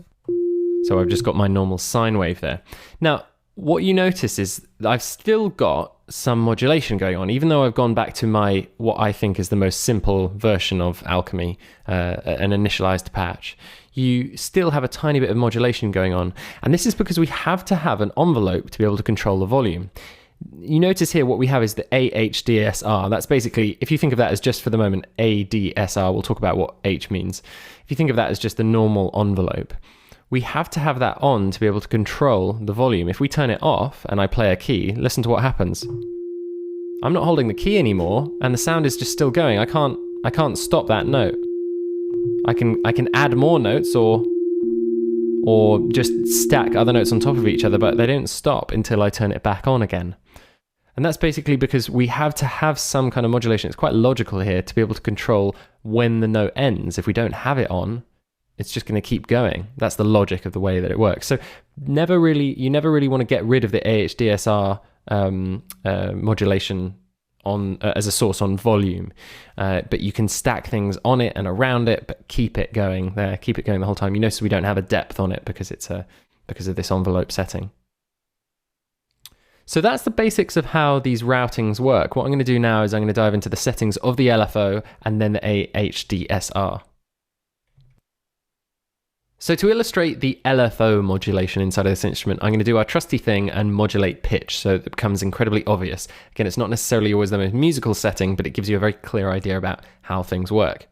So I've just got my normal sine wave there. Now, what you notice is I've still got some modulation going on, even though I've gone back to my, what I think is the most simple version of Alchemy, an initialized patch. You still have a tiny bit of modulation going on. And this is because we have to have an envelope to be able to control the volume. You notice here what we have is the AHDSR. That's basically, if you think of that as just for the moment, ADSR, we'll talk about what H means. If you think of that as just the normal envelope, we have to have that on to be able to control the volume. If we turn it off and I play a key, listen to what happens. I'm not holding the key anymore, and the sound is just still going. I can't stop that note. I can add more notes or just stack other notes on top of each other, but they don't stop until I turn it back on again. And that's basically because we have to have some kind of modulation. It's quite logical here to be able to control when the note ends. If we don't have it on, it's just going to keep going. That's the logic of the way that it works. So you never really want to get rid of the AHDSR modulation on as a source on volume, but you can stack things on it and around it, but keep it going there, keep it going the whole time. You notice we don't have a depth on it because because of this envelope setting. So that's the basics of how these routings work. What I'm going to do now is I'm going to dive into the settings of the LFO and then the AHDSR. So to illustrate the LFO modulation inside of this instrument, I'm going to do our trusty thing and modulate pitch so that it becomes incredibly obvious. Again, it's not necessarily always the most musical setting, but it gives you a very clear idea about how things work.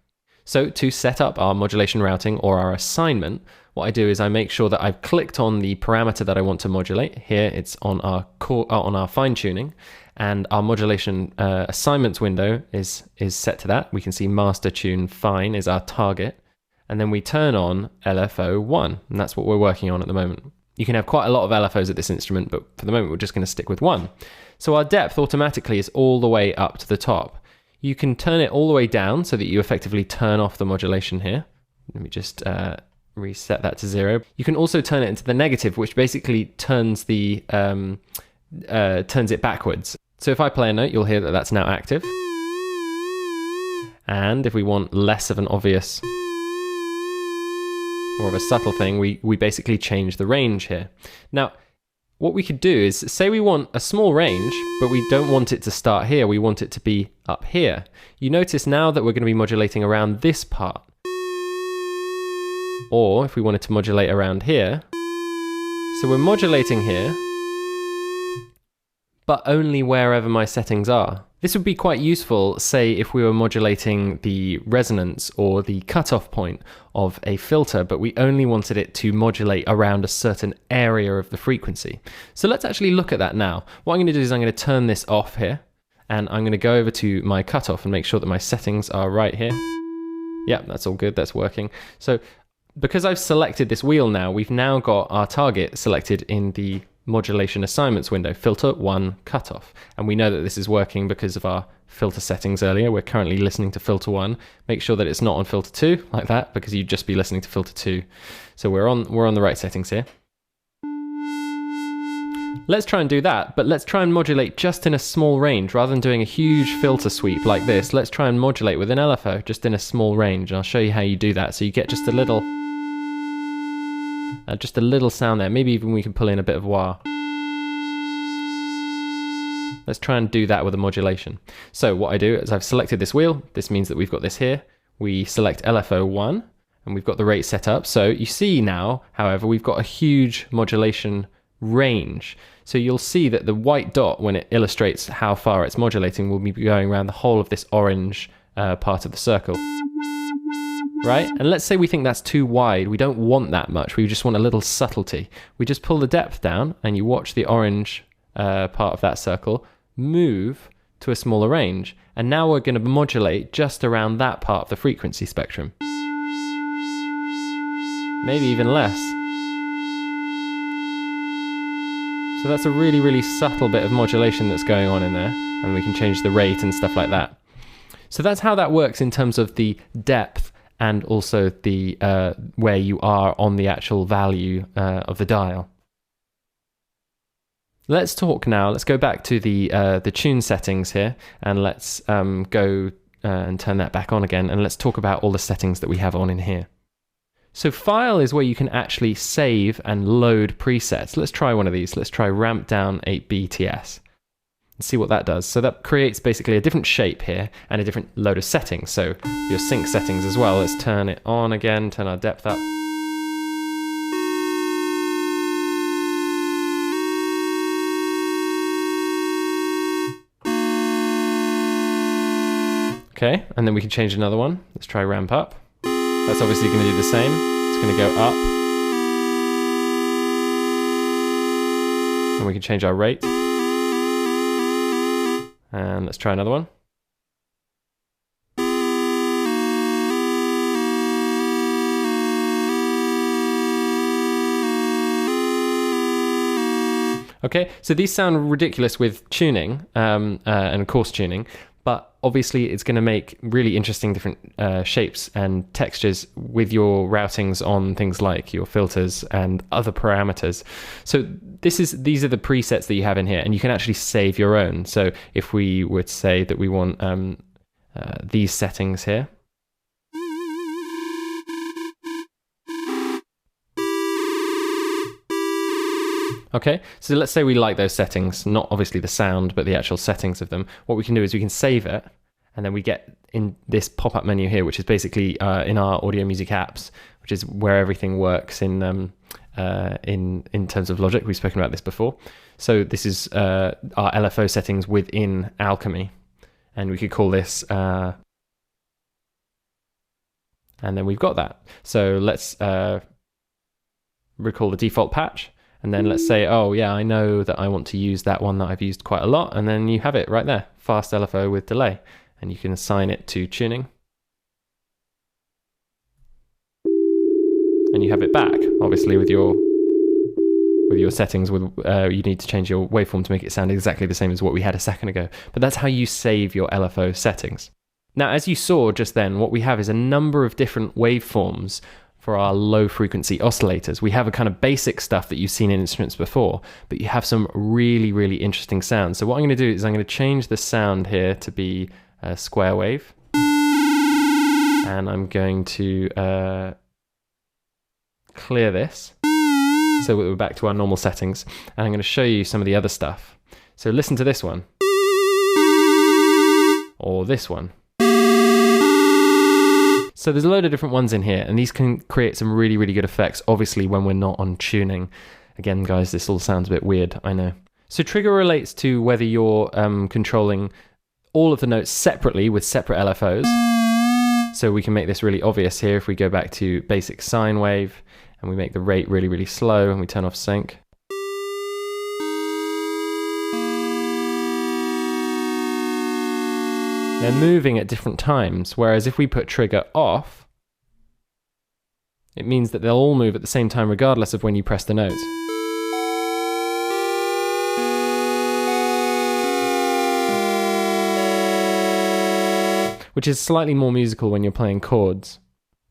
So to set up our modulation routing or our assignment, what I do is I make sure that I've clicked on the parameter that I want to modulate. Here it's on our fine tuning, and our modulation assignments window is set to that. We can see master tune fine is our target. And then we turn on LFO1, and that's what we're working on at the moment. You can have quite a lot of LFOs at this instrument, but for the moment we're just going to stick with one. So our depth automatically is all the way up to the top. You can turn it all the way down so that you effectively turn off the modulation here. Let me just reset that to 0. You can also turn it into the negative, which basically turns it backwards. So if I play a note, you'll hear that that's now active. And if we want less of an obvious or of a subtle thing, we basically change the range here. Now, what we could do is, say we want a small range, but we don't want it to start here, we want it to be up here. You notice now that we're going to be modulating around this part. Or if we wanted to modulate around here, so we're modulating here, but only wherever my settings are. This would be quite useful, say, if we were modulating the resonance or the cutoff point of a filter, but we only wanted it to modulate around a certain area of the frequency. So let's actually look at that now. What I'm going to do is I'm going to turn this off here, and I'm going to go over to my cutoff and make sure that my settings are right here. Yeah, that's all good, that's working. So because I've selected this wheel now, we've now got our target selected in the modulation assignments window, filter 1 cutoff. And we know that this is working because of our filter settings earlier. We're currently listening to filter 1. Make sure that it's not on filter 2 like that, because you'd just be listening to filter 2. So we're on the right settings here. Let's try and do that, but let's try and modulate just in a small range rather than doing a huge filter sweep like this. Let's try and modulate with an LFO just in a small range. And I'll show you how you do that. So you get just a little sound there. Maybe even we can pull in a bit of wah. Let's try and do that with a modulation. So what I do is I've selected this wheel. This means that we've got this here. We select LFO 1 and we've got the rate set up. So you see now, however, we've got a huge modulation range. So you'll see that the white dot, when it illustrates how far it's modulating, will be going around the whole of this orange part of the circle. Right? And let's say we think that's too wide. We don't want that much. We just want a little subtlety. We just pull the depth down and you watch the orange part of that circle move to a smaller range. And now we're going to modulate just around that part of the frequency spectrum. Maybe even less. So that's a really, really subtle bit of modulation that's going on in there. And we can change the rate and stuff like that. So that's how that works in terms of the depth and also the where you are on the actual value of the dial. Let's talk now. Let's go back to the tune settings here, and let's go and turn that back on again, and let's talk about all the settings that we have on in here. So file is where you can actually save and load presets. Let's try one of these. Let's try ramp down 8BTS. And see what that does. So that creates basically a different shape here and a different load of settings. So your sync settings as well. Let's turn it on again, turn our depth up. Okay, and then we can change another one. Let's try ramp up. That's obviously going to do the same. It's going to go up. And we can change our rate. And let's try another one. Okay, so these sound ridiculous with tuning and coarse tuning, but obviously it's going to make really interesting different shapes and textures with your routings on things like your filters and other parameters. So these are the presets that you have in here, and you can actually save your own. So if we were to say that we want these settings here, okay, so let's say we like those settings, not obviously the sound, but the actual settings of them. What we can do is we can save it, and then we get in this pop-up menu here, which is basically in our audio music apps, which is where everything works in terms of Logic. We've spoken about this before. So this is our LFO settings within Alchemy, and we could call this, and then we've got that. So let's recall the default patch. And then let's say, oh yeah, I know that I want to use that one that I've used quite a lot. And then you have it right there, fast LFO with delay. And you can assign it to tuning. And you have it back, obviously with your settings. You need to change your waveform to make it sound exactly the same as what we had a second ago. But that's how you save your LFO settings. Now, as you saw just then, what we have is a number of different waveforms for our low frequency oscillators. We have a kind of basic stuff that you've seen in instruments before, but you have some really, really interesting sounds. So what I'm going to do is I'm going to change the sound here to be a square wave. And I'm going to clear this. So we're back to our normal settings. And I'm going to show you some of the other stuff. So listen to this one. Or this one. So there's a load of different ones in here, and these can create some really, really good effects, obviously, when we're not on tuning. Again, guys, this all sounds a bit weird, I know. So trigger relates to whether you're controlling all of the notes separately with separate LFOs. So we can make this really obvious here if we go back to basic sine wave, and we make the rate really, really slow, and we turn off sync. They're moving at different times, whereas if we put trigger off, It means that they'll all move at the same time regardless of when you press the notes. Which is slightly more musical when you're playing chords.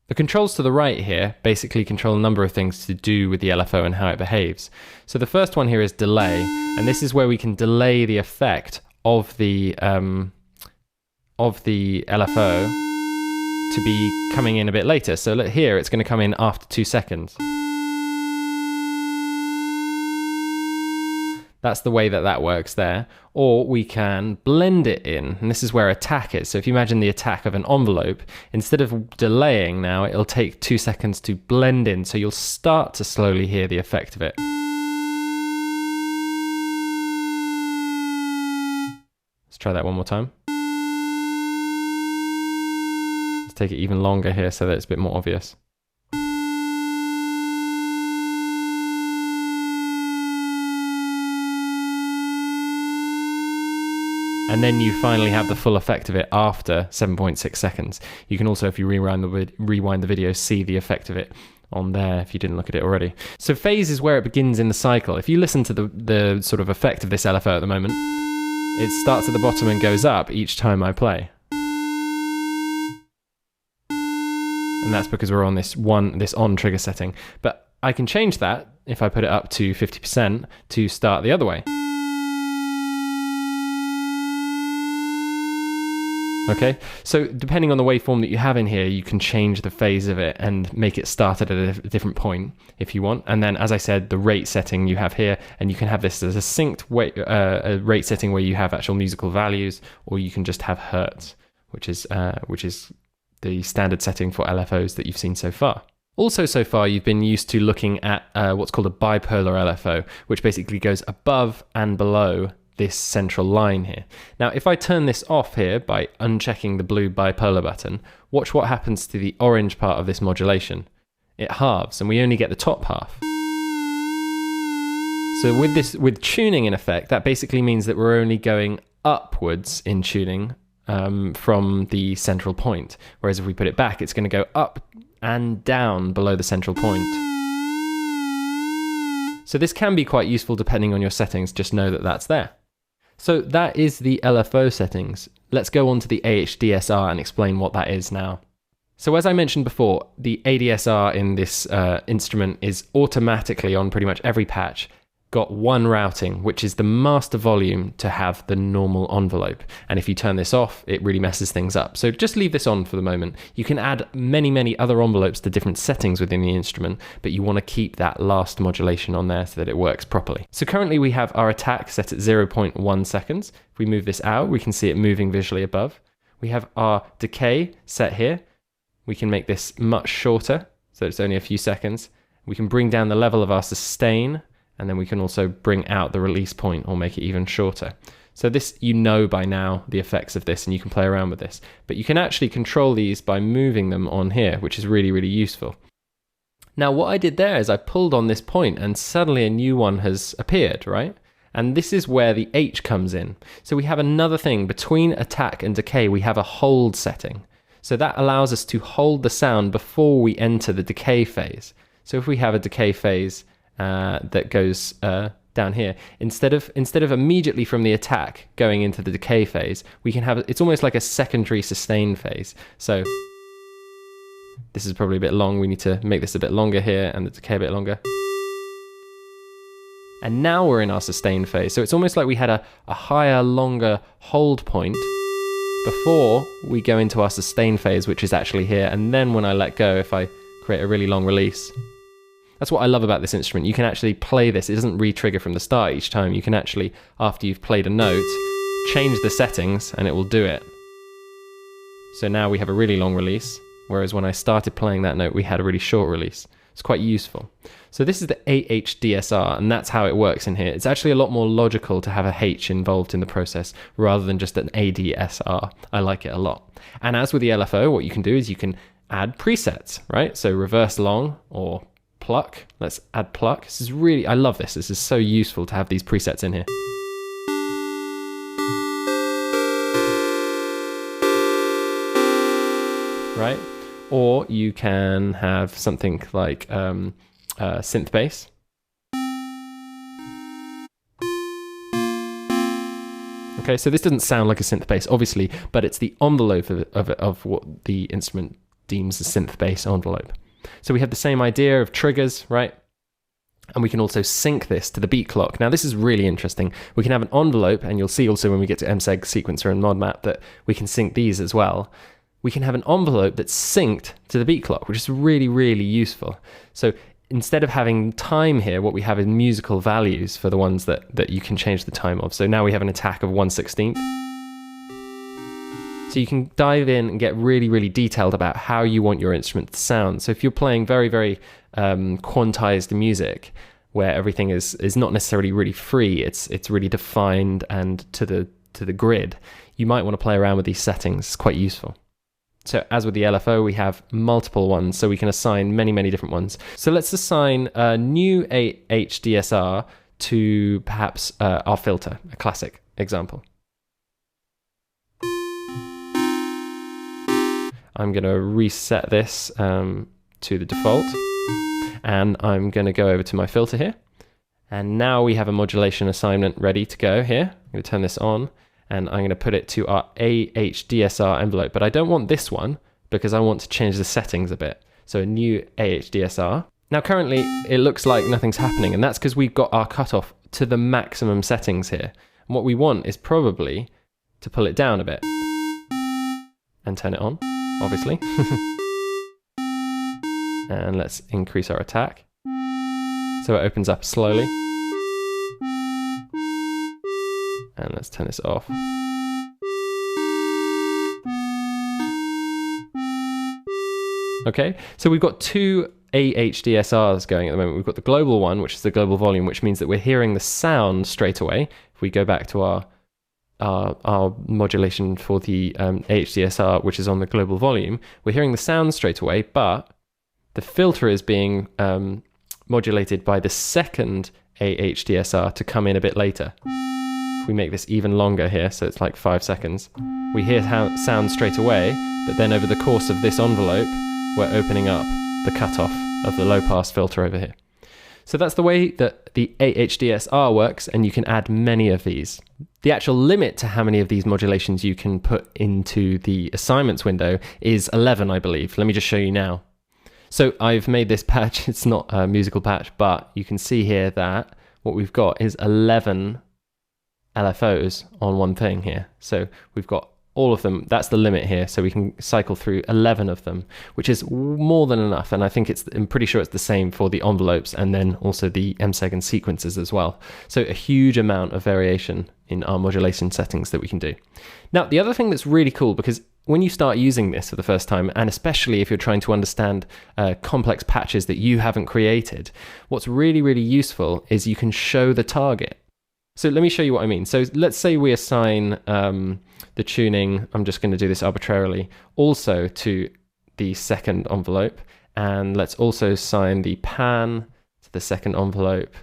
The controls to the right here basically control a number of things to do with the LFO and how it behaves. So the first one here is delay, and this is where we can delay the effect of the LFO to be coming in a bit later. So look here, it's going to come in after 2 seconds. That's the way that that works there. Or we can blend it in, and this is where attack is. So if you imagine the attack of an envelope, instead of delaying now, it'll take 2 seconds to blend in, so you'll start to slowly hear the effect of it. Let's try that one more time. Let's take it even longer here so that it's a bit more obvious. And then you finally have the full effect of it after 7.6 seconds. You can also, if you rewind the video, see the effect of it on there if you didn't look at it already. So phase is where it begins in the cycle. If you listen to the sort of effect of this LFO at the moment, it starts at the bottom and goes up each time I play. And that's because we're on this on trigger setting. But I can change that if I put it up to 50% to start the other way. Okay, so depending on the waveform that you have in here, you can change the phase of it and make it start at a different point if you want. And then, as I said, the rate setting you have here, and you can have this as a synced a rate setting where you have actual musical values, or you can just have hertz, which is the standard setting for LFOs that you've seen so far. Also, so far, you've been used to looking at what's called a bipolar LFO, which basically goes above and below this central line here. Now, if I turn this off here by unchecking the blue bipolar button, watch what happens to the orange part of this modulation. It halves, and we only get the top half. So with tuning in effect, that basically means that we're only going upwards in tuning from the central point. Whereas if we put it back, it's going to go up and down below the central point. So this can be quite useful depending on your settings. Just know that that's there. So that is the LFO settings. Let's go on to the AHDSR and explain what that is now. So as I mentioned before, the ADSR in this instrument is automatically on pretty much every patch got one routing, which is the master volume to have the normal envelope. And if you turn this off, it really messes things up. So just leave this on for the moment. You can add many other envelopes to different settings within the instrument, but you want to keep that last modulation on there so that it works properly. So currently we have our attack set at 0.1 seconds. If we move this out, we can see it moving visually above. We have our decay set here. We can make this much shorter, so it's only a few seconds. We can bring down the level of our sustain, and then we can also bring out the release point or make it even shorter. So this, you know by now the effects of this, and you can play around with this. But you can actually control these by moving them on here, which is really useful. Now what I did there is I pulled on this point and suddenly a new one has appeared, right? And this is where the H comes in. So we have another thing between attack and decay, we have a hold setting. So that allows us to hold the sound before we enter the decay phase. So if we have a decay phase that goes down here, instead of immediately from the attack going into the decay phase, we can have, it's almost like a secondary sustain phase. So this is probably a bit long. We need to make this a bit longer here and the decay a bit longer. And now we're in our sustain phase. So it's almost like we had a higher, longer hold point before we go into our sustain phase, which is actually here. And then when I let go, if I create a really long release, that's what I love about this instrument. You can actually play this. It doesn't re-trigger from the start each time. You can actually, after you've played a note, change the settings and it will do it. So now we have a really long release, whereas when I started playing that note, we had a really short release. It's quite useful. So this is the AHDSR, and that's how it works in here. It's actually a lot more logical to have a H involved in the process rather than just an ADSR. I like it a lot. And as with the LFO, what you can do is you can add presets, right? So reverse long or pluck. Let's add pluck. This is really, I love this. This is so useful to have these presets in here. Right? Or you can have something like synth bass. Okay, so this doesn't sound like a synth bass, obviously, but it's the envelope of what the instrument deems a synth bass envelope. So we have the same idea of triggers, right? And we can also sync this to the beat clock. Now, this is really interesting. We can have an envelope, and you'll see also when we get to MSEG, sequencer, and ModMap that we can sync these as well. We can have an envelope that's synced to the beat clock, which is really, really useful. So instead of having time here, what we have is musical values for the ones that you can change the time of. So now we have an attack of 1/16. So you can dive in and get really, really detailed about how you want your instrument to sound. So if you're playing very, very quantized music, where everything is not necessarily really free, it's really defined and to the grid, you might want to play around with these settings. It's quite useful. So as with the LFO, we have multiple ones, so we can assign many, many different ones. So let's assign a new HDSR to perhaps our filter, a classic example. I'm going to reset this to the default, and I'm going to go over to my filter here. And now we have a modulation assignment ready to go here. I'm going to turn this on, and I'm going to put it to our AHDSR envelope. But I don't want this one because I want to change the settings a bit. So a new AHDSR. Now currently it looks like nothing's happening, and that's because we've got our cutoff to the maximum settings here. And what we want is probably to pull it down a bit and turn it on, obviously. And let's increase our attack. So it opens up slowly. And let's turn this off. Okay, so we've got two AHDSRs going at the moment. We've got the global one, which is the global volume, which means that we're hearing the sound straight away. If we go back to our modulation for the AHDSR, which is on the global volume, we're hearing the sound straight away, but the filter is being modulated by the second AHDSR to come in a bit later. If we make this even longer here, so it's like 5 seconds, we hear sound straight away, but then over the course of this envelope, we're opening up the cutoff of the low pass filter over here. So that's the way that the AHDSR works, and you can add many of these. The actual limit to how many of these modulations you can put into the assignments window is 11, I believe. Let me just show you now. So I've made this patch, it's not a musical patch, but you can see here that what we've got is 11 LFOs on one thing here. So we've got all of them, that's the limit here, so we can cycle through 11 of them, which is more than enough, and I think I'm pretty sure it's the same for the envelopes and then also the MSEG and sequences as well. So a huge amount of variation in our modulation settings that we can do. Now, the other thing that's really cool, because when you start using this for the first time, and especially if you're trying to understand complex patches that you haven't created, what's really, really useful is you can show the target. So let me show you what I mean. So let's say we assign the tuning, I'm just going to do this arbitrarily, also to the second envelope. And let's also assign the pan to the second envelope.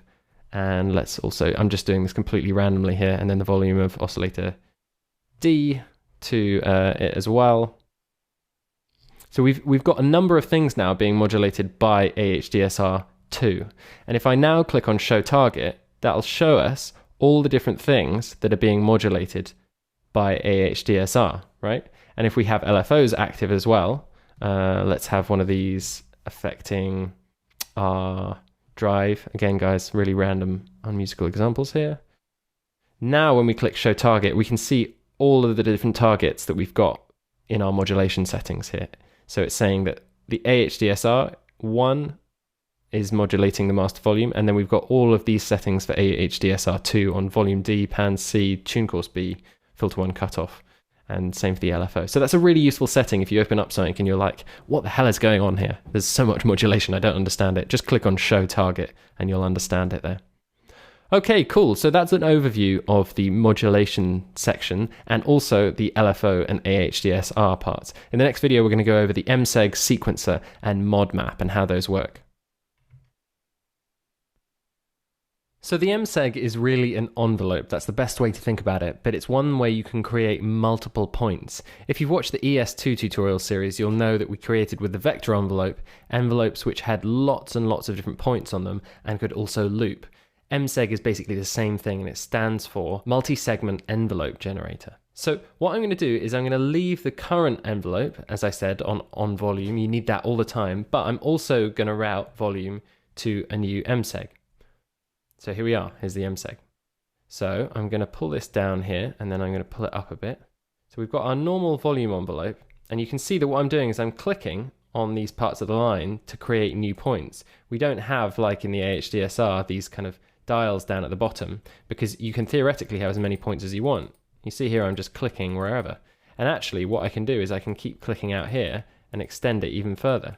And let's also, I'm just doing this completely randomly here, and then the volume of oscillator D to it as well. So we've got a number of things now being modulated by AHDSR2. And if I now click on Show Target, that'll show us all the different things that are being modulated by AHDSR, right? And if we have LFOs active as well, let's have one of these affecting our drive. Again, guys, really random unmusical examples here. Now, when we click Show Target, we can see all of the different targets that we've got in our modulation settings here. So it's saying that the AHDSR1 is modulating the master volume, and then we've got all of these settings for AHDSR2 on volume D, pan C, tune course B, filter 1 cutoff, and same for the LFO. So that's a really useful setting if you open up something and you're like, what the hell is going on here? There's so much modulation, I don't understand it. Just click on Show Target and you'll understand it there. Okay, cool. So that's an overview of the modulation section and also the LFO and AHDSR parts. In the next video, we're going to go over the MSEG, sequencer, and mod map and how those work. So the MSEG is really an envelope. That's the best way to think about it, but it's one way you can create multiple points. If you've watched the ES2 tutorial series, you'll know that we created with the vector envelope, envelopes which had lots and lots of different points on them and could also loop. MSEG is basically the same thing, and it stands for multi-segment envelope generator. So what I'm going to do is I'm going to leave the current envelope, as I said, on volume. You need that all the time, but I'm also going to route volume to a new MSEG. So here we are, here's the MSEG. So I'm going to pull this down here, and then I'm going to pull it up a bit. So we've got our normal volume envelope, and you can see that what I'm doing is I'm clicking on these parts of the line to create new points. We don't have, like in the AHDSR, these kind of dials down at the bottom, because you can theoretically have as many points as you want. You see here I'm just clicking wherever. And actually what I can do is I can keep clicking out here and extend it even further.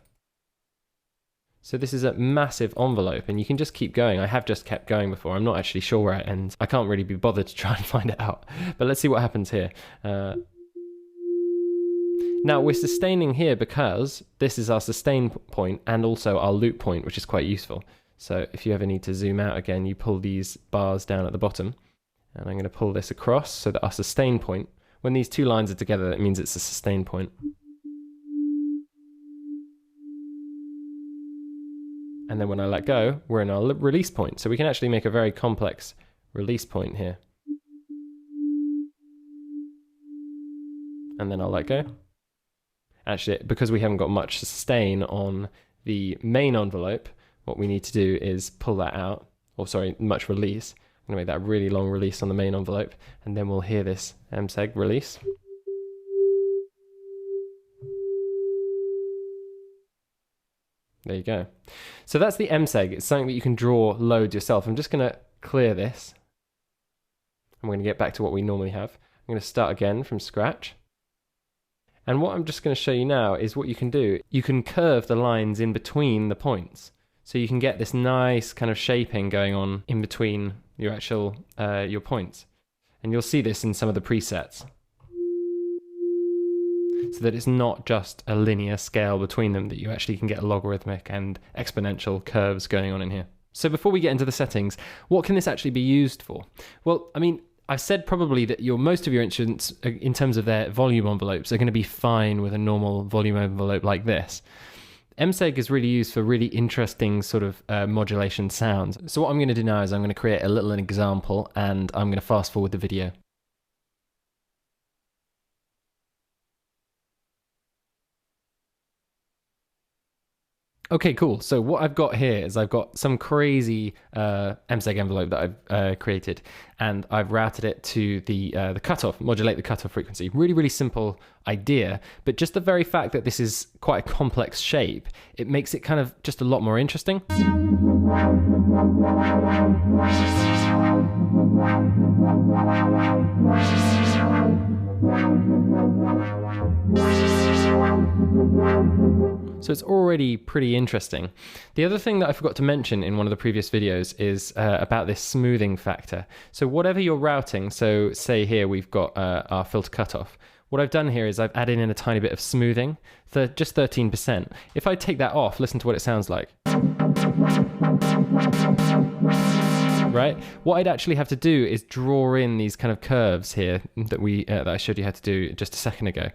So this is a massive envelope, and you can just keep going. I have just kept going before. I'm not actually sure where it ends. I can't really be bothered to try and find it out. But let's see what happens here. Now we're sustaining here because this is our sustain point and also our loop point, which is quite useful. So if you ever need to zoom out again, you pull these bars down at the bottom. And I'm going to pull this across so that our sustain point, when these two lines are together, that means it's a sustain point. And then when I let go, we're in our release point. So we can actually make a very complex release point here. And then I'll let go. Actually, because we haven't got much sustain on the main envelope, what we need to do is pull that out, or sorry, much release. I'm going to make that really long release on the main envelope, and then we'll hear this MSEG release. There you go. So that's the MSEG. It's something that you can draw loads yourself. I'm just going to clear this. I'm going to get back to what we normally have. I'm going to start again from scratch. And what I'm just going to show you now is what you can do. You can curve the lines in between the points. So you can get this nice kind of shaping going on in between your actual, your points. And you'll see this in some of the presets. So that it's not just a linear scale between them, that you actually can get logarithmic and exponential curves going on in here. So before we get into the settings, what can this actually be used for? Well, I mean, I've said probably that most of your instruments, in terms of their volume envelopes, are going to be fine with a normal volume envelope like this. MSEG is really used for really interesting sort of modulation sounds. So what I'm going to do now is I'm going to create a little example, and I'm going to fast forward the video. Okay, cool. So what I've got here is I've got some crazy MSEG envelope that I've created, and I've routed it to the cutoff, modulate the cutoff frequency. Really, really simple idea, but just the very fact that this is quite a complex shape, it makes it kind of just a lot more interesting. So it's already pretty interesting. The other thing that I forgot to mention in one of the previous videos is about this smoothing factor. So whatever you're routing, so say here we've got our filter cutoff. What I've done here is I've added in a tiny bit of smoothing, just 13%. If I take that off, listen to what it sounds like. Right? What I'd actually have to do is draw in these kind of curves here that I showed you how to do just a second ago.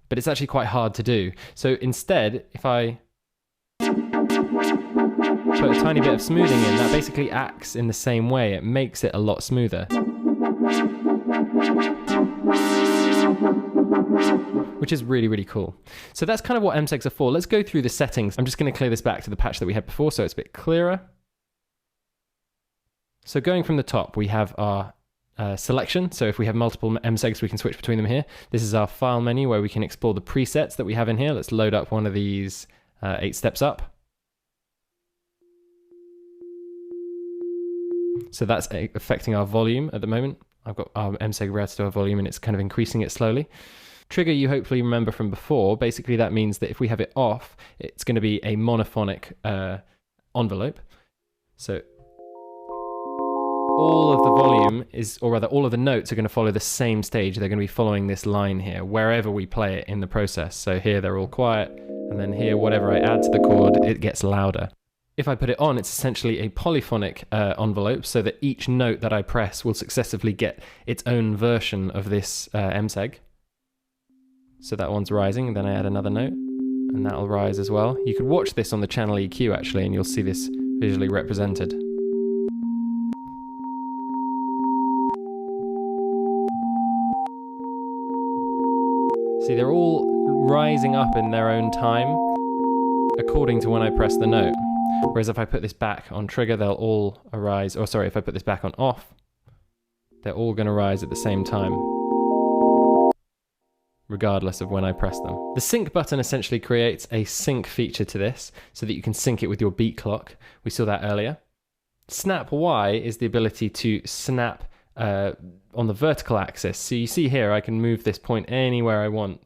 But it's actually quite hard to do. So instead, if I put a tiny bit of smoothing in, that basically acts in the same way. It makes it a lot smoother. Which is really, really cool. So that's kind of what MSEGs are for. Let's go through the settings. I'm just going to clear this back to the patch that we had before so it's a bit clearer. So going from the top, we have our selection. So if we have multiple MSEGs, we can switch between them here. This is our file menu where we can explore the presets that we have in here. Let's load up one of these 8 steps up. So that's affecting our volume at the moment. I've got our MSEG routed to our volume and it's kind of increasing it slowly. Trigger, you hopefully remember from before. Basically that means that if we have it off, it's going to be a monophonic envelope. So all of the volume is, or rather all of the notes are going to follow the same stage. They're going to be following this line here, wherever we play it in the process. So here they're all quiet, and then here, whatever I add to the chord, it gets louder. If I put it on, it's essentially a polyphonic envelope, so that each note that I press will successively get its own version of this MSEG. So that one's rising, and then I add another note, and that'll rise as well. You could watch this on the channel EQ actually, and you'll see this visually represented. See, they're all rising up in their own time according to when I press the note. Whereas if I put this back on trigger, they'll all arise, or sorry, if I put this back on off, they're all going to rise at the same time, regardless of when I press them. The sync button essentially creates a sync feature to this, so that you can sync it with your beat clock. We saw that earlier. Snap Y is the ability to snap on the vertical axis. So you see here, I can move this point anywhere I want,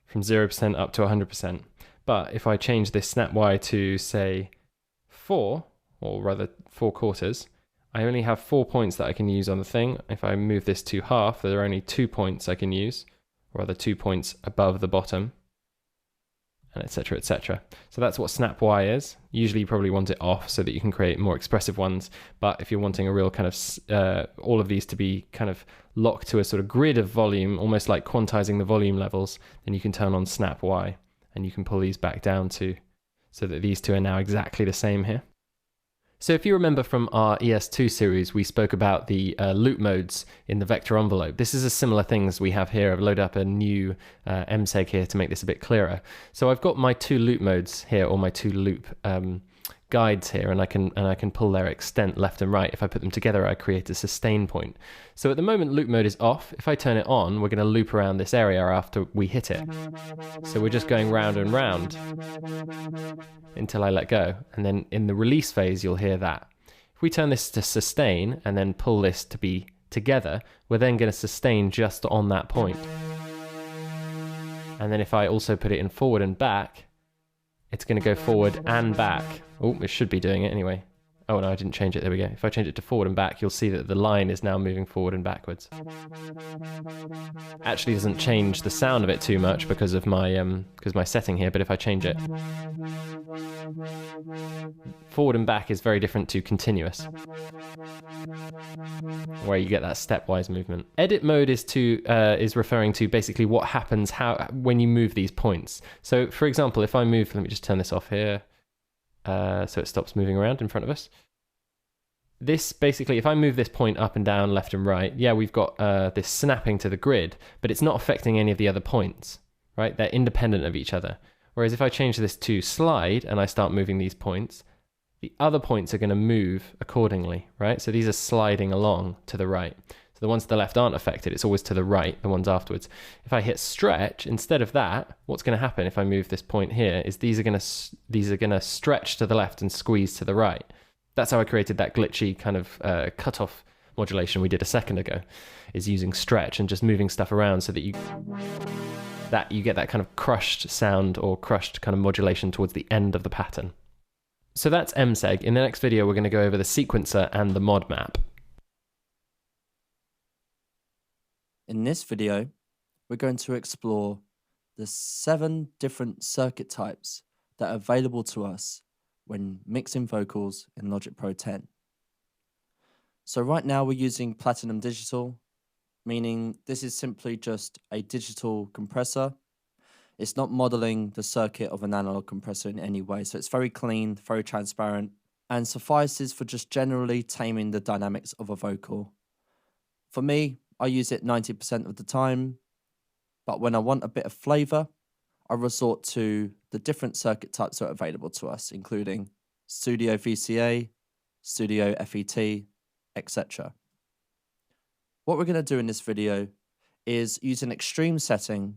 from 0% up to 100%. But if I change this snap Y to, say, 4, or rather 4/4, I only have 4 points that I can use on the thing. If I move this to half, there are only 2 points I can use, or rather 2 points above the bottom, and etc, etc. So that's what snap Y is. Usually you probably want it off so that you can create more expressive ones, but if you're wanting a real kind of, all of these to be kind of locked to a sort of grid of volume, almost like quantizing the volume levels, then you can turn on snap Y, and you can pull these back down to, so that these two are now exactly the same here. So if you remember from our ES2 series, we spoke about the loop modes in the vector envelope. This is a similar thing as we have here. I've loaded up a new MSEG here to make this a bit clearer. So I've got my 2 loop modes here, or my 2 loop guides here, and I can pull their extent left and right. If I put them together, I create a sustain point. So at the moment, loop mode is off. If I turn it on, we're going to loop around this area after we hit it. So we're just going round and round until I let go. And then in the release phase, you'll hear that. If we turn this to sustain and then pull this to be together, we're then going to sustain just on that point. And then if I also put it in forward and back, it's going to go forward and back. Oh, it should be doing it anyway. Oh no, I didn't change it. There we go. If I change it to forward and back, you'll see that the line is now moving forward and backwards. Actually doesn't change the sound of it too much because of my setting here, but if I change it, forward and back is very different to continuous, where you get that stepwise movement. Edit mode is referring to basically what happens when you move these points. So for example, if I move, let me just turn this off here. So it stops moving around in front of us. This basically, if I move this point up and down, left and right, yeah, we've got this snapping to the grid, but it's not affecting any of the other points, right? They're independent of each other. Whereas if I change this to slide and I start moving these points, the other points are going to move accordingly, right? So these are sliding along to the right. So the ones to the left aren't affected. It's always to the right, the ones afterwards. If I hit stretch, instead of that, what's going to happen if I move this point here is these are going to stretch to the left and squeeze to the right. That's how I created that glitchy kind of cutoff modulation we did a second ago, is using stretch and just moving stuff around so that you get that kind of crushed sound or crushed kind of modulation towards the end of the pattern. So that's MSEG. In the next video, we're going to go over the sequencer and the mod map. In this video, we're going to explore the 7 different circuit types that are available to us when mixing vocals in Logic Pro 10. So right now we're using Platinum Digital, meaning this is simply just a digital compressor. It's not modeling the circuit of an analog compressor in any way, so it's very clean, very transparent, and suffices for just generally taming the dynamics of a vocal. For me, I use it 90% of the time, but when I want a bit of flavor, I resort to the different circuit types that are available to us, including Studio VCA, Studio FET, etc. What we're going to do in this video is use an extreme setting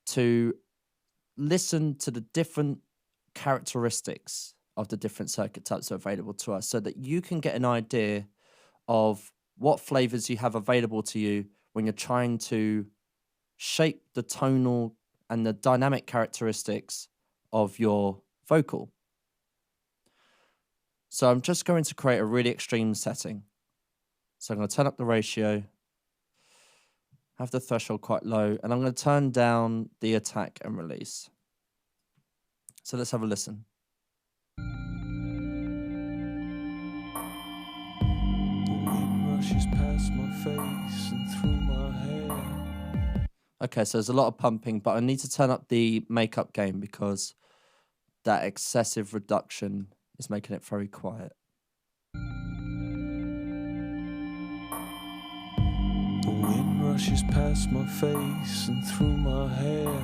to listen to the different characteristics of the different circuit types that are available to us so that you can get an idea of what flavors you have available to you when you're trying to shape the tonal and the dynamic characteristics of your vocal. So I'm just going to create a really extreme setting. So I'm going to turn up the ratio, have the threshold quite low, and I'm going to turn down the attack and release. So let's have a listen. rushes past my face and through my hair. Okay, so there's a lot of pumping, but I need to turn up the makeup gain because that excessive reduction is making it very quiet. The wind rushes past my face and through my hair.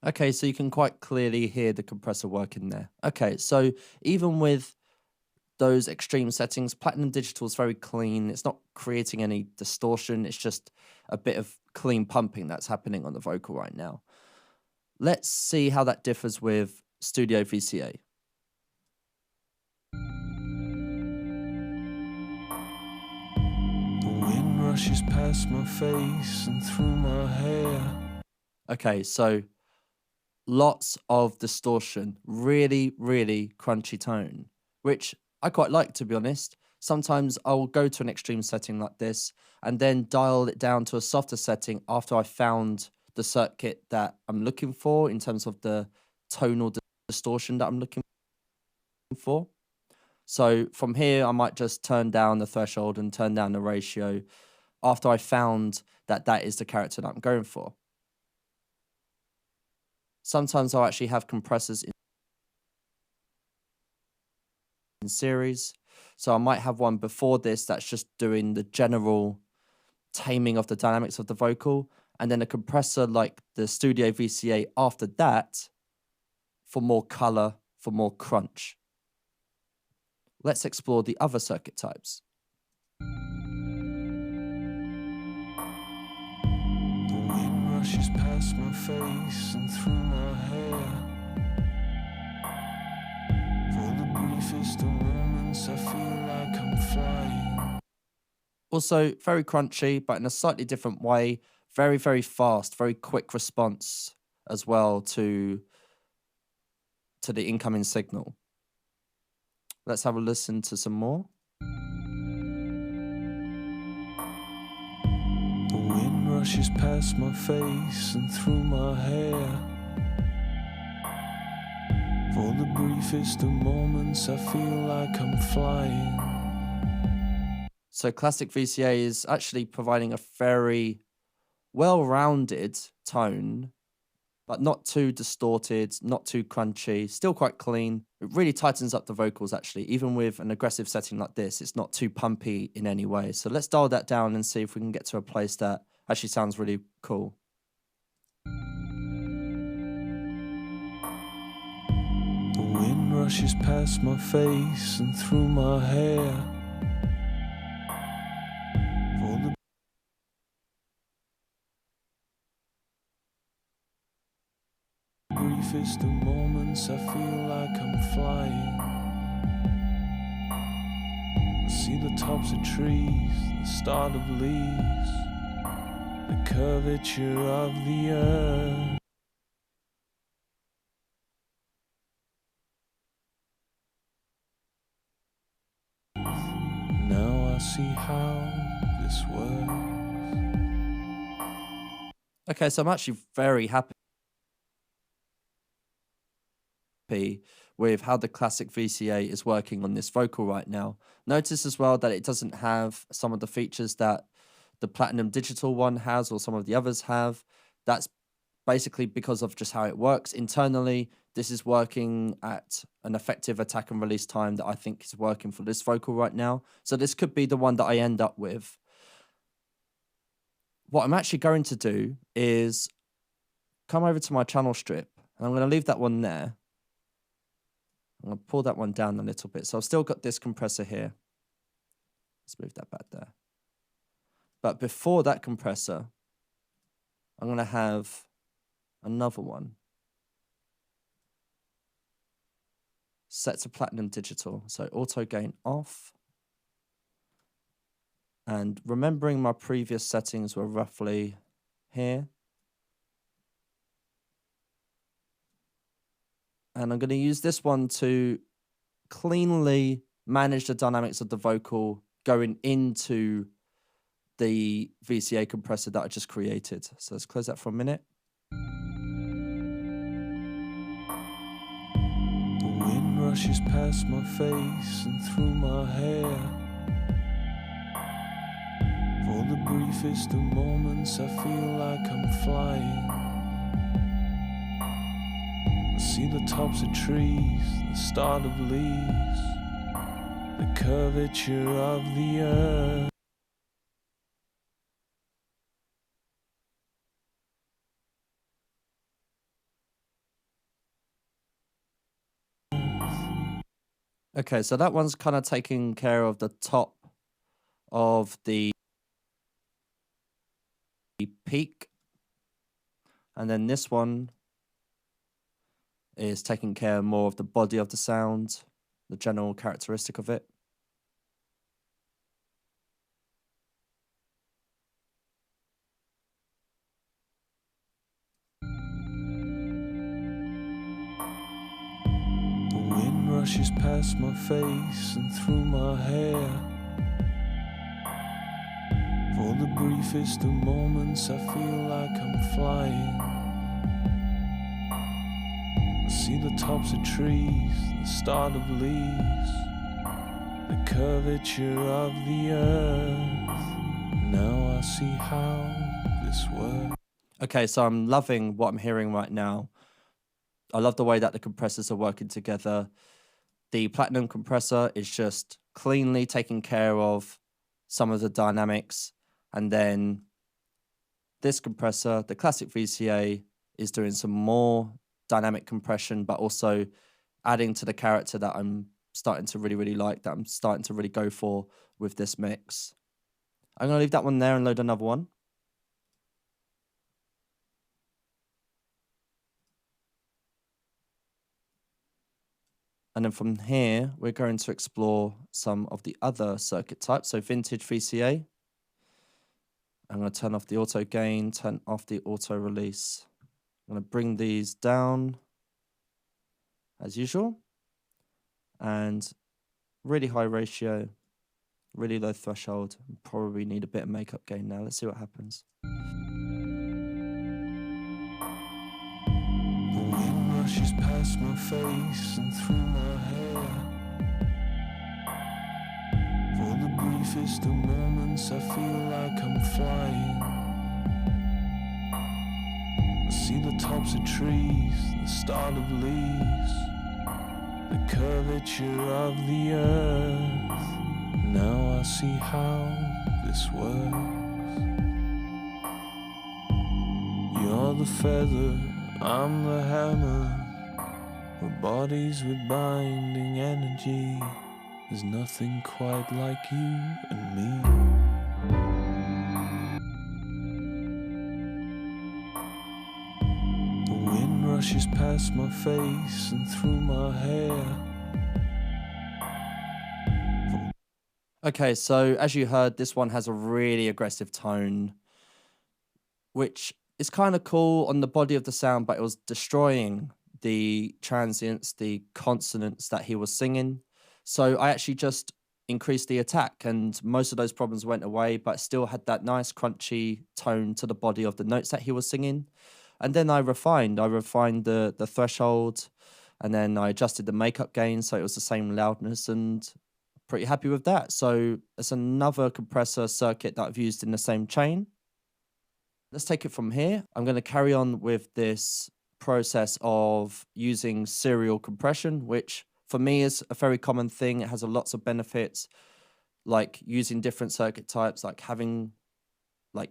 Okay, so you can quite clearly hear the compressor working there. Okay, so even with those extreme settings, Platinum Digital is very clean. It's not creating any distortion. It's just a bit of clean pumping that's happening on the vocal right now. Let's see how that differs with Studio VCA. The wind rushes past my face and through my hair. Okay, so lots of distortion, really, really crunchy tone, which I quite like, to be honest. Sometimes I'll go to an extreme setting like this and then dial it down to a softer setting after I found the circuit that I'm looking for in terms of the tonal distortion that I'm looking for. So from here, I might just turn down the threshold and turn down the ratio after I found that that is the character that I'm going for. Sometimes I'll actually have compressors in series. So I might have one before this that's just doing the general taming of the dynamics of the vocal, and then a compressor like the Studio VCA after that for more color, for more crunch. Let's explore the other circuit types. The wind rushes past my face and through my hair. For the briefest of moments, I feel like I'm flying. Also, very crunchy, but in a slightly different way. Very, very fast, very quick response as well to the incoming signal. Let's have a listen to some more. The wind rushes past my face and through my hair. For the briefest of moments, I feel like I'm flying. So classic VCA is actually providing a very well-rounded tone, but not too distorted, not too crunchy, still quite clean. It really tightens up the vocals, actually. Even with an aggressive setting like this, it's not too pumpy in any way. So let's dial that down and see if we can get to a place that actually sounds really cool. The wind rushes past my face and through my hair. For the briefest of moments, I feel like I'm flying. I see the tops of trees, the start of leaves, the curvature of the earth. Now I see how this works. Okay, so I'm actually very happy with how the classic VCA is working on this vocal right now. Notice as well that it doesn't have some of the features that the Platinum Digital one has or some of the others have. That's basically because of just how it works internally. This is working at an effective attack and release time that I think is working for this vocal right now. So this could be the one that I end up with. What I'm actually going to do is come over to my channel strip, and I'm going to leave that one there. I'm going to pull that one down a little bit. So I've still got this compressor here. Let's move that back there. But before that compressor, I'm going to have another one set to Platinum Digital. So auto gain off. And remembering my previous settings were roughly here. And I'm going to use this one to cleanly manage the dynamics of the vocal going into the VCA compressor that I just created. So let's close that for a minute. The wind rushes past my face and through my hair. briefest of moments I feel like I'm flying. I see the tops of trees, the start of leaves, the curvature of the earth. Okay, so that one's kind of taking care of the top of the peak. And then this one is taking care more of the body of the sound, the general characteristic of it. The wind rushes past my face and through my hair. For the briefest of moments I feel like I'm flying. I see the tops of trees, the start of leaves, the curvature of the earth. Now I see how this works. Okay, so I'm loving what I'm hearing right now. I love the way that the compressors are working together. The Platinum compressor is just cleanly taking care of some of the dynamics. And then this compressor, the classic VCA, is doing some more dynamic compression, but also adding to the character that I'm starting to really like, that I'm starting to really go for with this mix. I'm going to leave that one there and load another one. And then from here, we're going to explore some of the other circuit types. So vintage VCA. I'm going to turn off the auto gain, turn off the auto release. I'm going to bring these down as usual. And really high ratio, really low threshold. Probably need a bit of makeup gain now. Let's see what happens. The wind rushes past my face and through my hair. For the briefest of moments I feel like I'm flying. I see the tops of trees, the start of leaves, the curvature of the earth. Now I see how this works. You're the feather, I'm the hammer. We're bodies with binding energy. There's nothing quite like you and me. The wind rushes past my face and through my hair. Okay, so as you heard, this one has a really aggressive tone, which is kind of cool on the body of the sound, but it was destroying the transients, the consonants that he was singing. So I actually just increased the attack and most of those problems went away, but still had that nice crunchy tone to the body of the notes that he was singing. And then I refined the threshold, and then I adjusted the makeup gain so it was the same loudness, and pretty happy with that. So it's another compressor circuit that I've used in the same chain. Let's take it from here. I'm going to carry on with this process of using serial compression, which for me is a very common thing. It has lots of benefits, like using different circuit types, like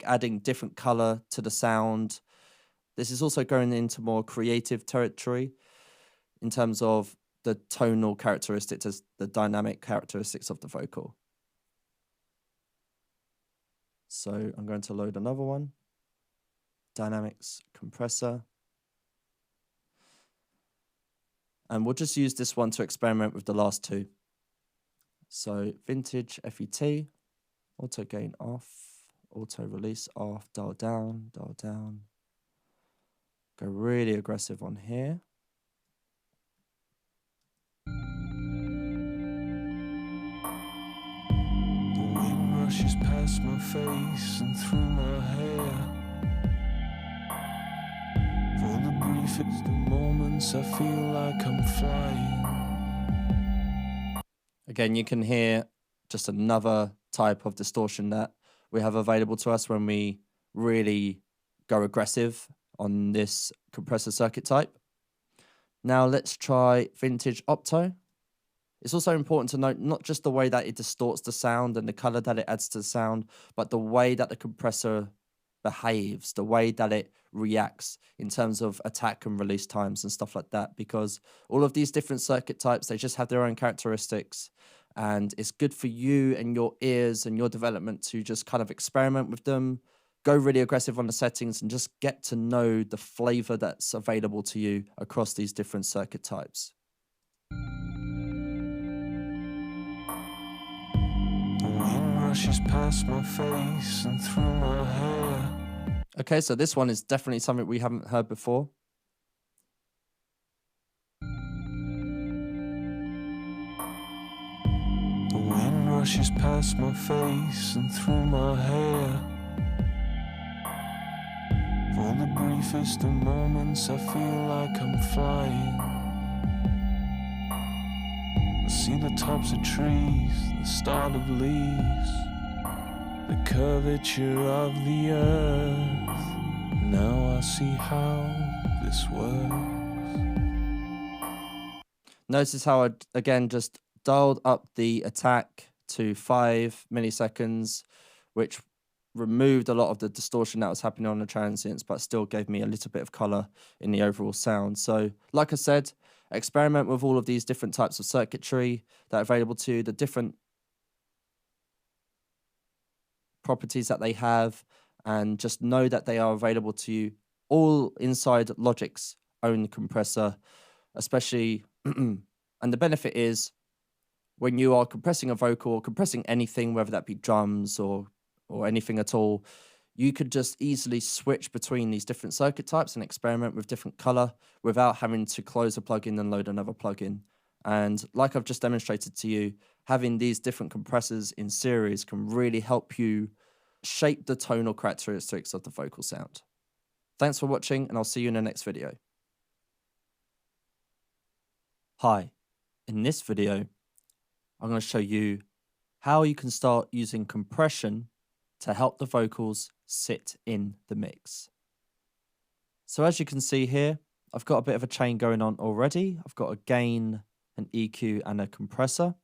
adding different color to the sound. This is also going into more creative territory in terms of the tonal characteristics, as the dynamic characteristics of the vocal. So I'm going to load another one. Dynamics compressor. And we'll just use this one to experiment with the last two. So vintage FET, auto gain off, auto release off, dial down, dial down. Go really aggressive on here. The wind rushes past my face and through my hair. For the briefest of moments I feel like I'm flying. Again, you can hear just another type of distortion that we have available to us when we really go aggressive on this compressor circuit type. Now let's try vintage opto. It's also important to note not just the way that it distorts the sound and the color that it adds to the sound, but the way that the compressor behaves, the way that it reacts in terms of attack and release times and stuff like that, because all of these different circuit types, they just have their own characteristics, and it's good for you and your ears and your development to just kind of experiment with them, go really aggressive on the settings, and just get to know the flavor that's available to you across these different circuit types. The wind rushes past my face and through my hair. Okay, so this one is definitely something we haven't heard before. The wind rushes past my face and through my hair. For the briefest of moments I feel like I'm flying. I see the tops of trees, the start of leaves, the curvature of the earth. Now I see how this works. Notice how I, again, just dialed up the attack to 5 milliseconds, which removed a lot of the distortion that was happening on the transients, but still gave me a little bit of color in the overall sound. So, like I said, experiment with all of these different types of circuitry that are available to you, the different properties that they have, and just know that they are available to you all inside Logic's own compressor, especially. And the benefit is when you are compressing a vocal or compressing anything, whether that be drums or anything at all, you could just easily switch between these different circuit types and experiment with different color without having to close a plugin and load another plugin. And like I've just demonstrated to you, having these different compressors in series can really help you shape the tonal characteristics of the vocal sound. Thanks for watching, and I'll see you in the next video. Hi, in this video, I'm going to show you how you can start using compression to help the vocals sit in the mix. So as you can see here, I've got a bit of a chain going on already. I've got a gain, an EQ, and a compressor.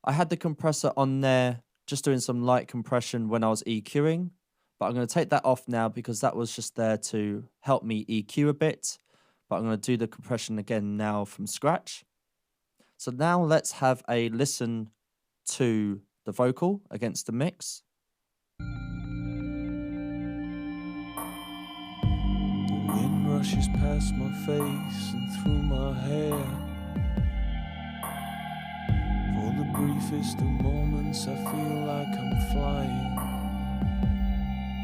I had the compressor on there just doing some light compression when I was EQing, but I'm going to take that off now because that was just there to help me EQ a bit. But I'm going to do the compression again now from scratch. So now let's have a listen to the vocal against the mix. The wind rushes past my face and through my hair. For the briefest of moments I feel like I'm flying.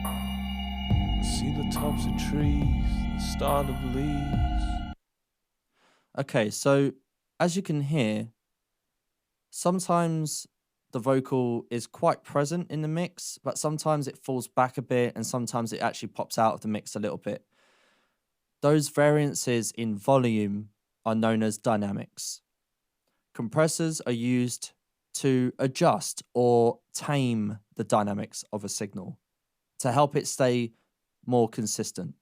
I see the tops of trees, the start of leaves. Okay, so as you can hear, sometimes the vocal is quite present in the mix, but sometimes it falls back a bit and sometimes it actually pops out of the mix a little bit. Those variances in volume are known as dynamics. Compressors are used to adjust or tame the dynamics of a signal to help it stay more consistent.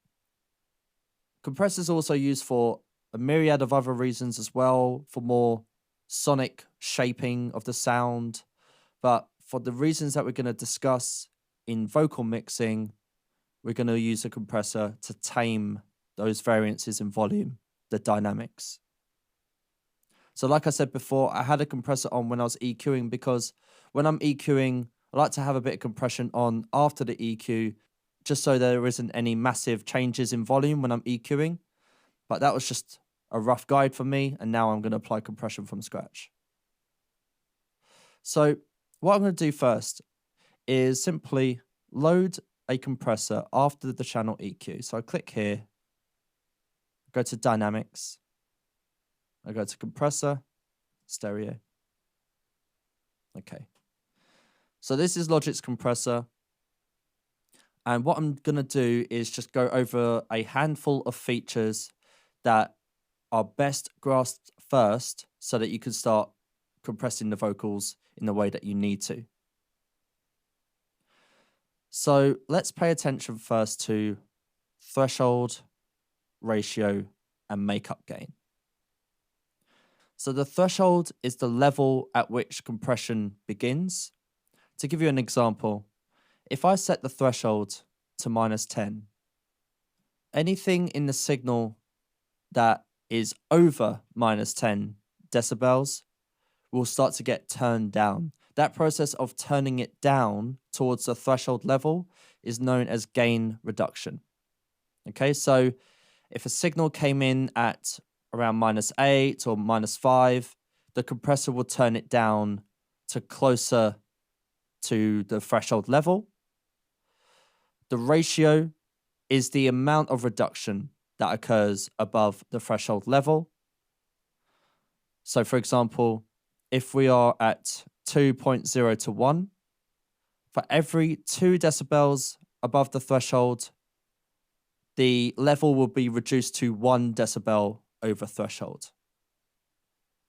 Compressors are also used for a myriad of other reasons as well, for more sonic shaping of the sound. But for the reasons that we're going to discuss in vocal mixing, we're going to use a compressor to tame those variances in volume, the dynamics. So like I said before, I had a compressor on when I was EQing because when I'm EQing, I like to have a bit of compression on after the EQ, just so there isn't any massive changes in volume when I'm EQing. But that was just a rough guide for me, and now I'm going to apply compression from scratch. So what I'm going to do first is simply load a compressor after the channel EQ. So I click here, go to Dynamics, I go to Compressor, Stereo. Okay. So this is Logic's compressor. And what I'm going to do is just go over a handful of features that are best grasped first so that you can start compressing the vocals in the way that you need to. So let's pay attention first to threshold, ratio, and makeup gain. So the threshold is the level at which compression begins. To give you an example, if I set the threshold to -10, anything in the signal that is over -10 decibels will start to get turned down. That process of turning it down towards the threshold level is known as gain reduction. Okay, so if a signal came in at around -8 or -5, the compressor will turn it down to closer to the threshold level. The ratio is the amount of reduction that occurs above the threshold level. So for example, if we are at 2.0 to 1, for every 2 decibels above the threshold, the level will be reduced to 1 decibel over threshold.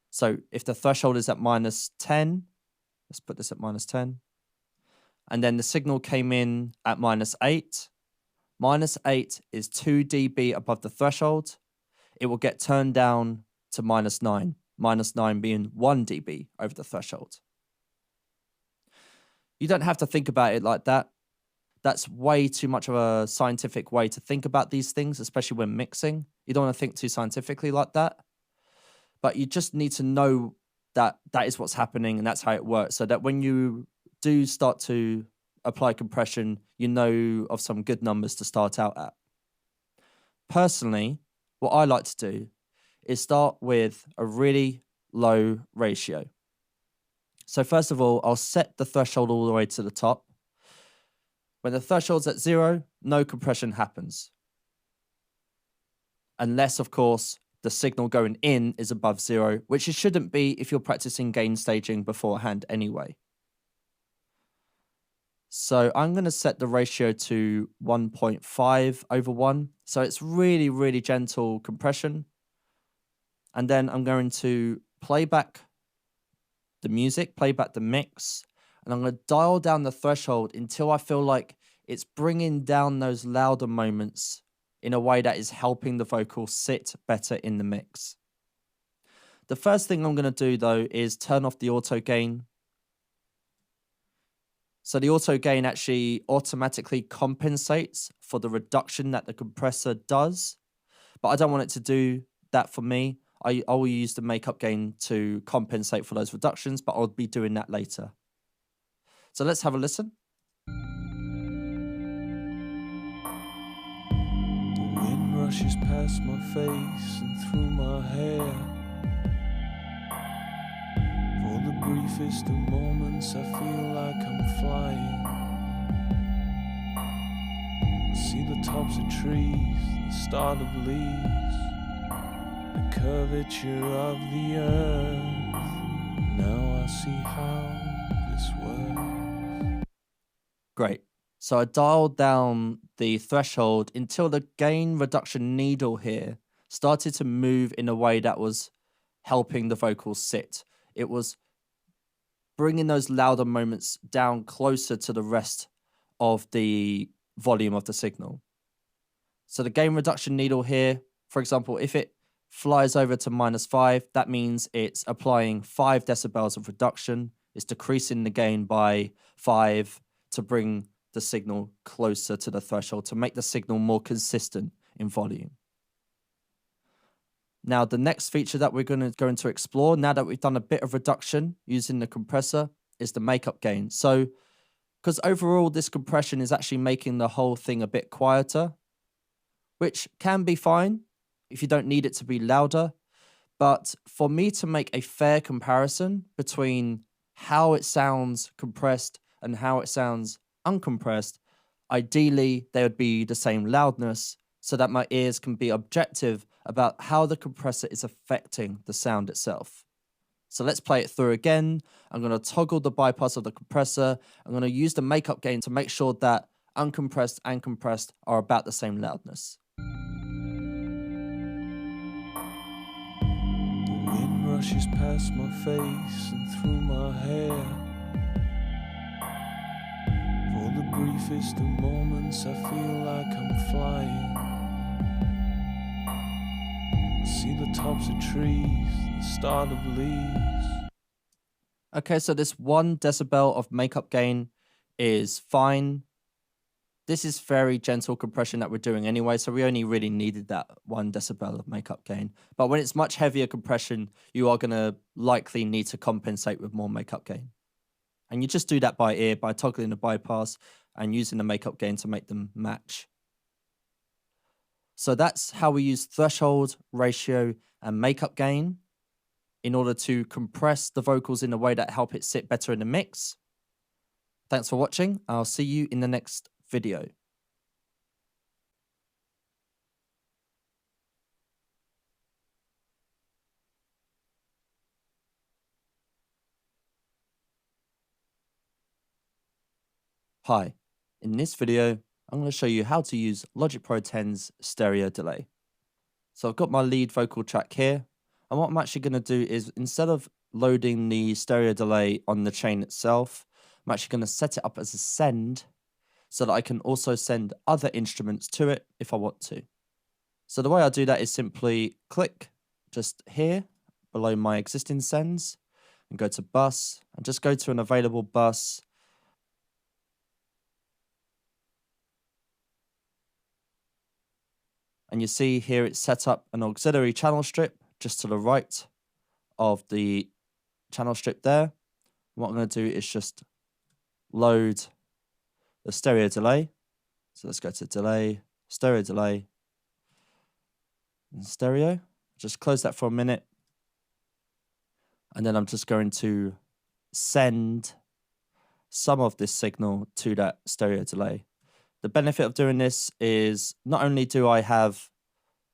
So if the threshold is at -10, let's put this at -10, and then the signal came in at -8, -8 is 2 dB above the threshold, it will get turned down to -9, -9 being 1 dB over the threshold. You don't have to think about it like that. That's way too much of a scientific way to think about these things, especially when mixing. You don't want to think too scientifically like that. But you just need to know that that is what's happening and that's how it works, so that when you do start to apply compression, you know of some good numbers to start out at. Personally, what I like to do is start with a really low ratio. So first of all, I'll set the threshold all the way to the top. When the threshold's at 0, no compression happens. Unless, of course, the signal going in is above 0, which it shouldn't be if you're practicing gain staging beforehand anyway. So I'm going to set the ratio to 1.5/1. So it's really, really gentle compression. And then I'm going to play back the music, play back the mix, and I'm going to dial down the threshold until I feel like it's bringing down those louder moments in a way that is helping the vocal sit better in the mix. The first thing I'm going to do, though, is turn off the auto gain. So the auto gain actually automatically compensates for the reduction that the compressor does, but I don't want it to do that for me. I will use the makeup gain to compensate for those reductions, but I'll be doing that later. So let's have a listen. The wind rushes past my face and through my hair. For the briefest of moments I feel like I'm flying. I see the tops of trees, the start of leaves, the curvature of the earth. Now I see how this works. Great. So I dialed down the threshold until the gain reduction needle here started to move in a way that was helping the vocals sit. It was bringing those louder moments down closer to the rest of the volume of the signal. So the gain reduction needle here, for example, if it flies over to -5, that means it's applying 5 decibels of reduction. It's decreasing the gain by 5 to bring the signal closer to the threshold, to make the signal more consistent in volume. Now, the next feature that we're going to explore, now that we've done a bit of reduction using the compressor, is the makeup gain. So, because overall this compression is actually making the whole thing a bit quieter, which can be fine if you don't need it to be louder. But for me to make a fair comparison between how it sounds compressed and how it sounds uncompressed, ideally they would be the same loudness, so that my ears can be objective about how the compressor is affecting the sound itself. So let's play it through again. I'm going to toggle the bypass of the compressor. I'm going to use the makeup gain to make sure that uncompressed and compressed are about the same loudness. The wind rushes past my face and through my hair. For the briefest of moments I feel like I'm flying. I see the tops of trees, the start of leaves. Okay, so this 1 decibel of makeup gain is fine. This is very gentle compression that we're doing anyway, so we only really needed that 1 decibel of makeup gain. But when it's much heavier compression, you are going to likely need to compensate with more makeup gain. And you just do that by ear, by toggling the bypass and using the makeup gain to make them match. So that's how we use threshold, ratio, and makeup gain in order to compress the vocals in a way that help it sit better in the mix. Thanks for watching. I'll see you in the next video. Hi, in this video, I'm going to show you how to use Logic Pro 10's stereo delay. So I've got my lead vocal track here, and what I'm actually going to do is, instead of loading the stereo delay on the chain itself, I'm actually going to set it up as a send so that I can also send other instruments to it if I want to. So the way I do that is simply click just here below my existing sends and go to bus and just go to an available bus. And you see here it's set up an auxiliary channel strip just to the right of the channel strip there. What I'm going to do is just load the stereo delay. So let's go to delay, stereo delay, and stereo. Just close that for a minute. And then I'm just going to send some of this signal to that stereo delay. The benefit of doing this is not only do I have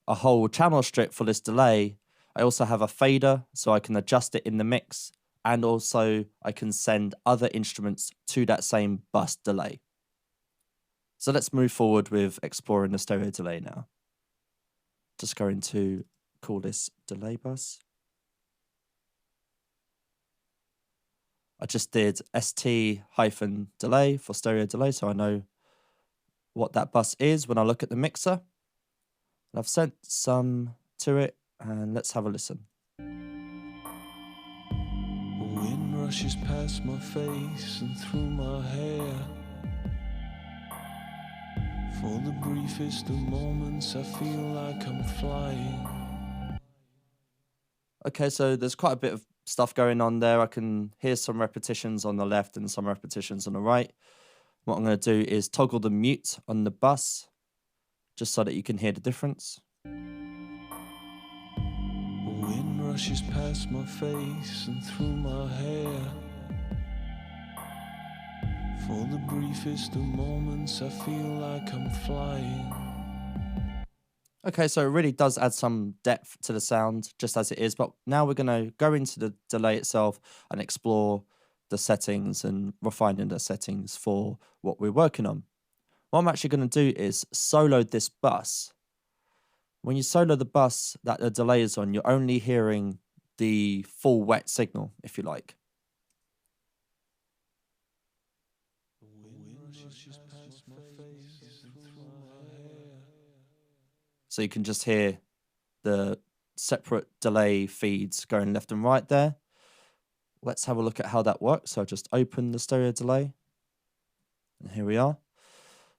a whole channel strip for this delay, I also have a fader so I can adjust it in the mix, and also I can send other instruments to that same bus delay. So let's move forward with exploring the stereo delay now. Just going to call this delay bus. I just did st-delay for stereo delay, so I know what that bus is when I look at the mixer. And I've sent some to it, and let's have a listen. The wind rushes past my face and through my hair. For the briefest of moments I feel like I'm flying. Okay, so there's quite a bit of stuff going on there. I can hear some repetitions on the left and some repetitions on the right. What I'm going to do is toggle the mute on the bus, just so that you can hear the difference. The wind rushes past my face and through my hair. For the briefest of moments I feel like I'm flying. Okay, so it really does add some depth to the sound, just as it is. But now we're going to go into the delay itself and explore the settings and refining the settings for what we're working on. What I'm actually going to do is solo this bus. When you solo the bus that the delay is on, you're only hearing the full wet signal, if you like. So you can just hear the separate delay feeds going left and right there. Let's have a look at how that works. So I just open the stereo delay. And here we are.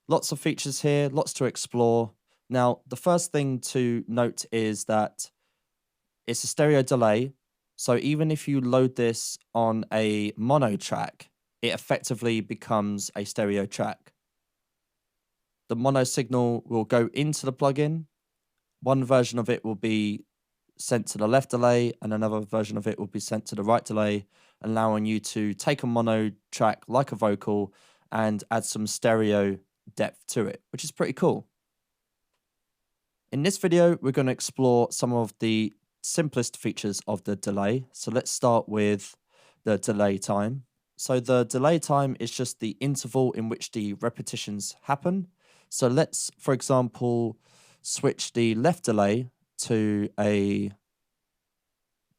Lots of features here, lots to explore. Now, the first thing to note is that it's a stereo delay. So even if you load this on a mono track, it effectively becomes a stereo track. The mono signal will go into the plugin. One version of it will be sent to the left delay, and another version of it will be sent to the right delay, allowing you to take a mono track like a vocal and add some stereo depth to it, which is pretty cool. In this video, we're going to explore some of the simplest features of the delay. So let's start with the delay time. So the delay time is just the interval in which the repetitions happen. So let's, for example, switch the left delay to a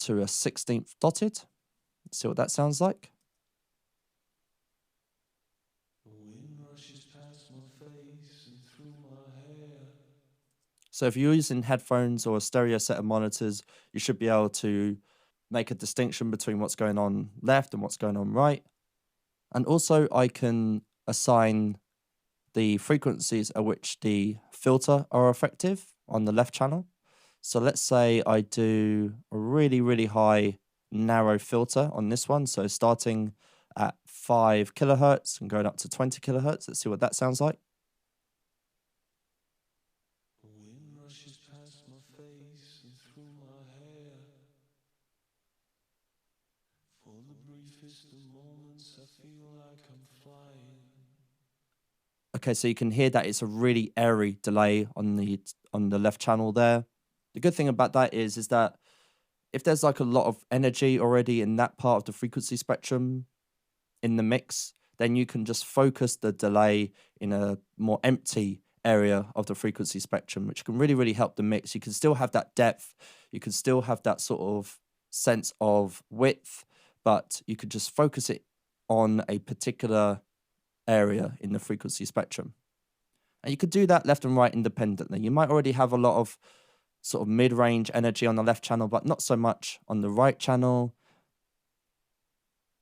16th dotted. Let's see what that sounds like. The wind rushes So if you're using headphones or a stereo set of monitors, you should be able to make a distinction between what's going on left and what's going on right. And also I can assign the frequencies at which the filter are effective on the left channel. So let's say I do a really, really high narrow filter on this one. So starting at 5 kilohertz and going up to 20 kilohertz. Let's see what that sounds like. The wind rushes past my face and through my hair. For the briefest of moments, I feel like I'm flying. Okay, so you can hear that it's a really airy delay on the left channel there. The good thing about that is that if there's like a lot of energy already in that part of the frequency spectrum in the mix, then you can just focus the delay in a more empty area of the frequency spectrum, which can really, really help the mix. You can still have that depth, you can still have that sort of sense of width, but you could just focus it on a particular area in the frequency spectrum. And you could do that left and right independently. You might already have a lot of sort of mid-range energy on the left channel, but not so much on the right channel.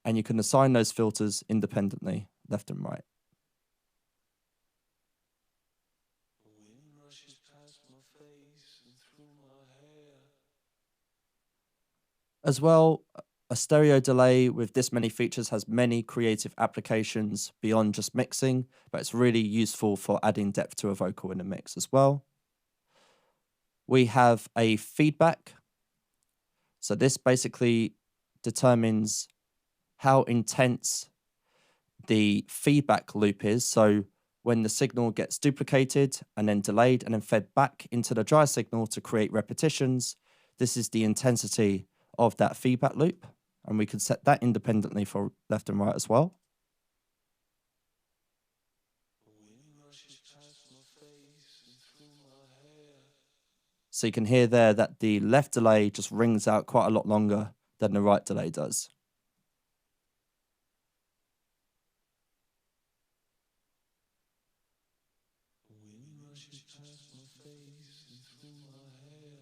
And you can assign those filters independently, left and right. The wind rushes past my face and through my hair. As well, a stereo delay with this many features has many creative applications beyond just mixing, but it's really useful for adding depth to a vocal in a mix as well. We have a feedback. So this basically determines how intense the feedback loop is. So when the signal gets duplicated and then delayed and then fed back into the dry signal to create repetitions, this is the intensity of that feedback loop. And we can set that independently for left and right as well. The wind rushes past my face and through my hair. So you can hear there that the left delay just rings out quite a lot longer than the right delay does. The wind rushes past my face and through my hair.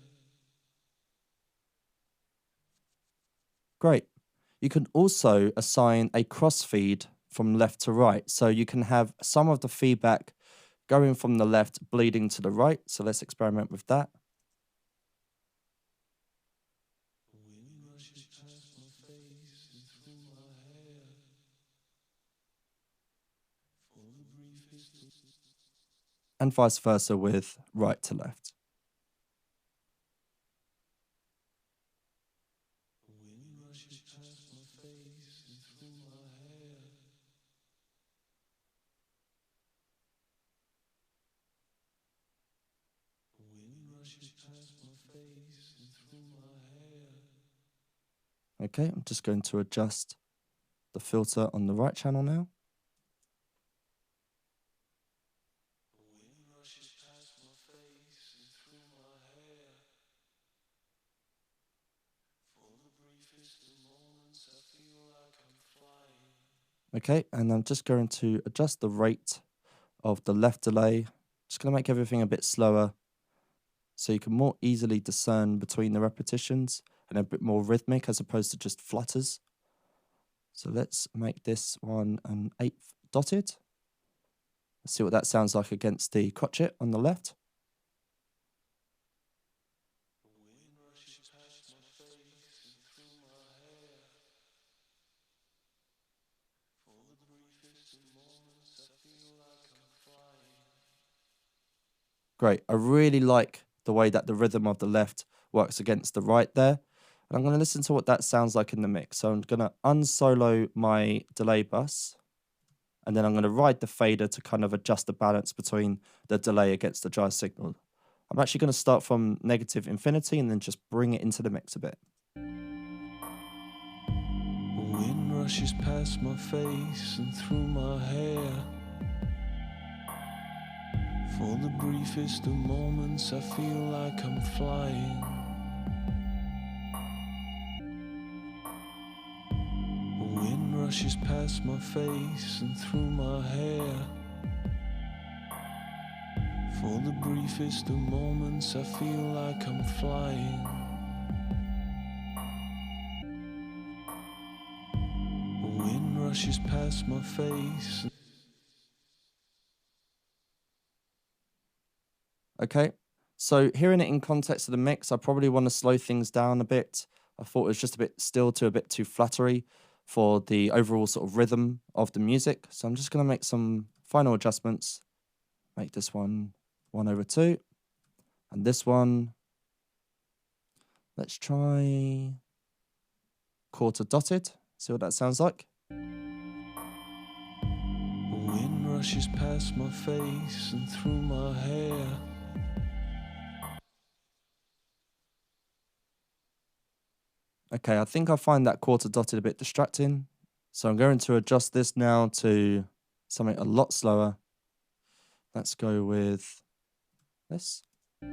Great. You can also assign a crossfeed from left to right. So you can have some of the feedback going from the left bleeding to the right. So let's experiment with that. The wind rushes past my face and through my hair. For the briefest of And vice versa with right to left. the wind rushes past my face and through my hair. The wind rushes past my face and through my hair. Okay, I'm just going to adjust the filter on the right channel now. The wind rushes past my face and through my hair. For the briefest of moments, I feel like I'm flying. Okay, and I'm just going to adjust the rate of the left delay. Just going to make everything a bit slower so you can more easily discern between the repetitions and a bit more rhythmic as opposed to just flutters. So let's make this one an 1/8 dotted. Let's see what that sounds like against the crotchet on the left. The wind rushes past my face and through my hair. For the briefest of moments, I feel like I'm flying. Great. I really like the way that the rhythm of the left works against the right there. And I'm going to listen to what that sounds like in the mix. So I'm going to unsolo my delay bus. And then I'm going to ride the fader to kind of adjust the balance between the delay against the dry signal. I'm actually going to start from negative infinity and then just bring it into the mix a bit. The wind rushes past my face and through my hair. For the briefest of moments, I feel like I'm flying. The wind rushes past my face and through my hair. For the briefest of moments I feel like I'm flying. The wind rushes past my face. Okay, so hearing it in context of the mix, I probably want to slow things down a bit. I thought it was just a bit still to a bit too fluttery for the overall sort of rhythm of the music. So I'm just going to make some final adjustments. Make this one 1/2. And this one, let's try quarter dotted. See what that sounds like. The wind rushes past my face and through my hair. Okay, I think I find that quarter dotted a bit distracting. So I'm going to adjust this now to something a lot slower. Let's go with this. The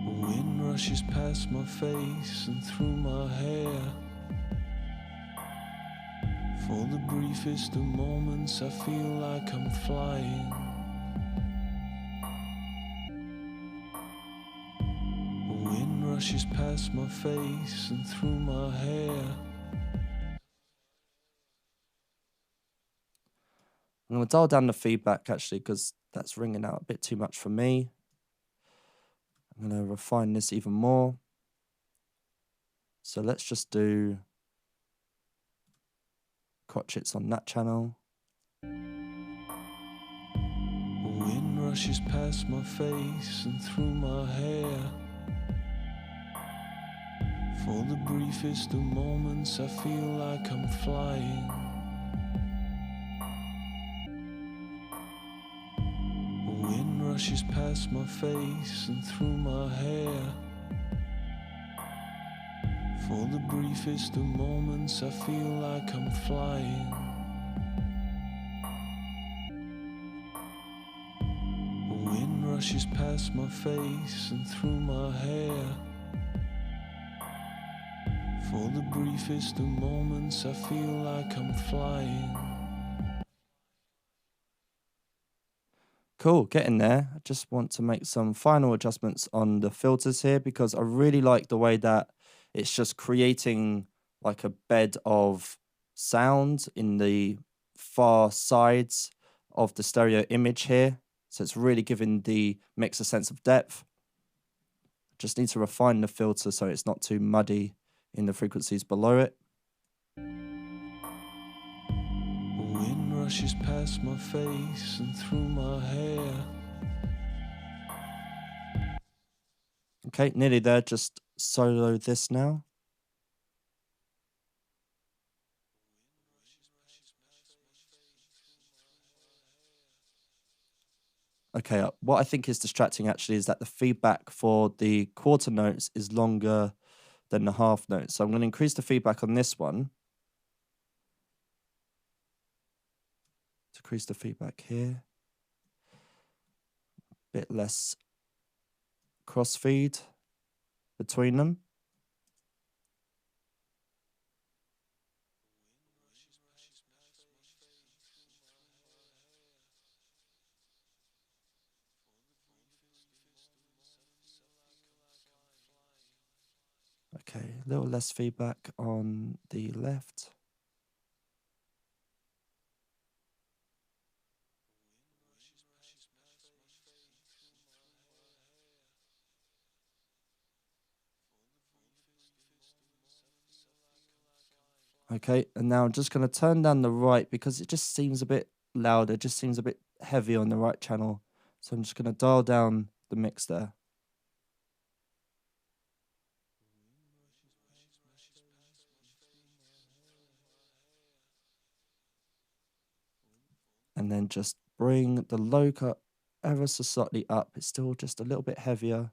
wind rushes past my face and through my hair. For the briefest of moments I feel like I'm flying. The wind rushes past my face and through my hair. I'm going to dial down the feedback actually because that's ringing out a bit too much for me. I'm going to refine this even more. So let's just do crotchets on that channel. The wind rushes past my face and through my hair. For the briefest of moments I feel like I'm flying. The wind rushes past my face and through my hair. For the briefest of moments I feel like I'm flying. The wind rushes past my face and through my hair. For the briefest of moments I feel like I'm flying. Cool, getting there. I just want to make some final adjustments on the filters here because I really like the way that it's just creating like a bed of sound in the far sides of the stereo image here. So it's really giving the mix a sense of depth. Just need to refine the filter so it's not too muddy in the frequencies below it. The wind rushes past my face and through my hair. Okay, nearly there. Just solo this now. Okay, what I think is distracting actually is that the feedback for the quarter notes is longer than the half notes. So I'm going to increase the feedback on this one. Decrease the feedback here. Bit less crossfeed between them. Okay, a little less feedback on the left. Okay, and now I'm just going to turn down the right because it just seems a bit louder, just seems a bit heavy on the right channel. So I'm just going to dial down the mix there. And then just bring the low cut ever so slightly up. It's still just a little bit heavier.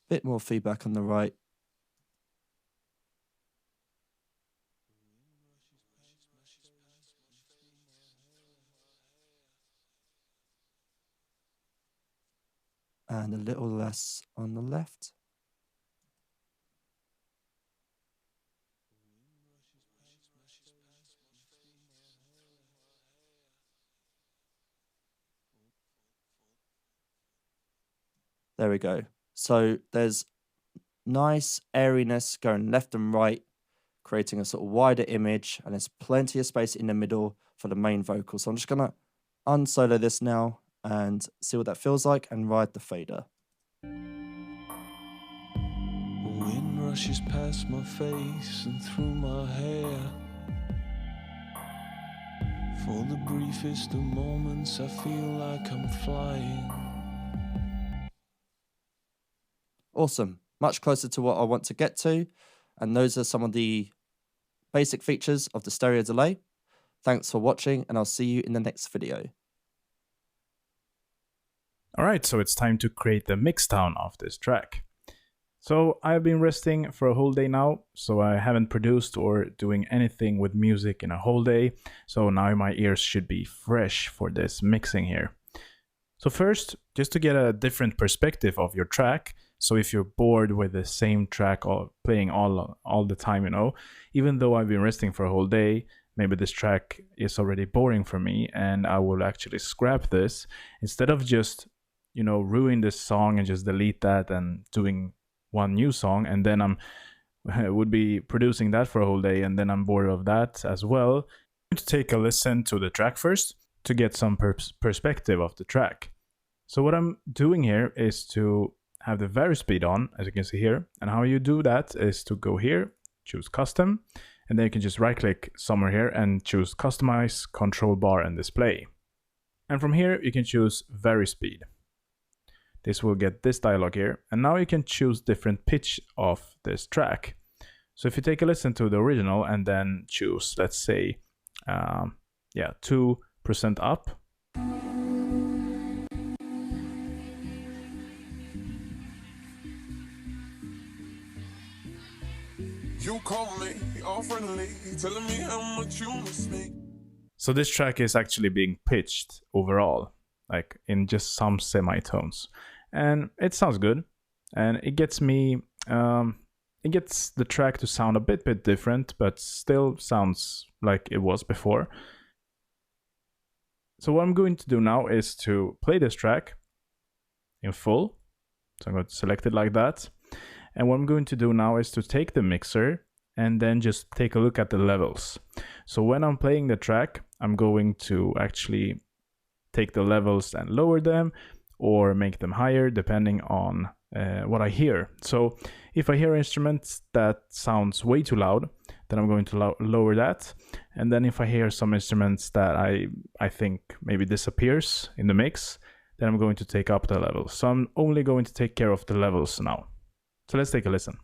Bit more feedback on the right. and a little less on the left. There we go. So there's nice airiness going left and right, creating a sort of wider image, and there's plenty of space in the middle for the main vocal. So I'm just going to unsolo this now and see what that feels like and ride the fader. Wind rushes past my face and through my hair. For the briefest of moments I feel like I'm flying. Awesome. Much closer to what I want to get to. And those are some of the basic features of the stereo delay. Thanks for watching, and I'll see you in the next video. Alright, so it's time to create the mixdown of this track. So I've been resting for a whole day now, so I haven't produced or doing anything with music in a whole day, so now my ears should be fresh for this mixing here. So first, just to get a different perspective of your track, so if you're bored with the same track or playing all the time, you know, even though I've been resting for a whole day, maybe this track is already boring for me and I will actually scrap this instead of just, you know, ruin this song and just delete that and doing one new song, and then I would be producing that for a whole day and then I'm bored of that as well. I'm going to take a listen to the track first to get some perspective of the track. So what I'm doing here is to have the vary speed on, as you can see here, and how you do that is to go here, choose custom, and then you can just right click somewhere here and choose customize, control bar and display. And from here you can choose vary speed. This will get this dialog here, and now you can choose different pitch of this track. So if you take a listen to the original and then choose, let's say, 2% up. You call me, all friendly, telling me how much you miss me. So this track is actually being pitched overall, like in just some semitones, and it sounds good, and it gets me, it gets the track to sound a bit different, but still sounds like it was before. So what I'm going to do now is to play this track in full. So I'm going to select it like that. And what I'm going to do now is to take the mixer and then just take a look at the levels. So when I'm playing the track, I'm going to actually take the levels and lower them or make them higher depending on what I hear. So if I hear instruments that sounds way too loud, then I'm going to lower that. And then if I hear some instruments that I think maybe disappears in the mix, then I'm going to take up the levels. So I'm only going to take care of the levels now. So let's take a listen.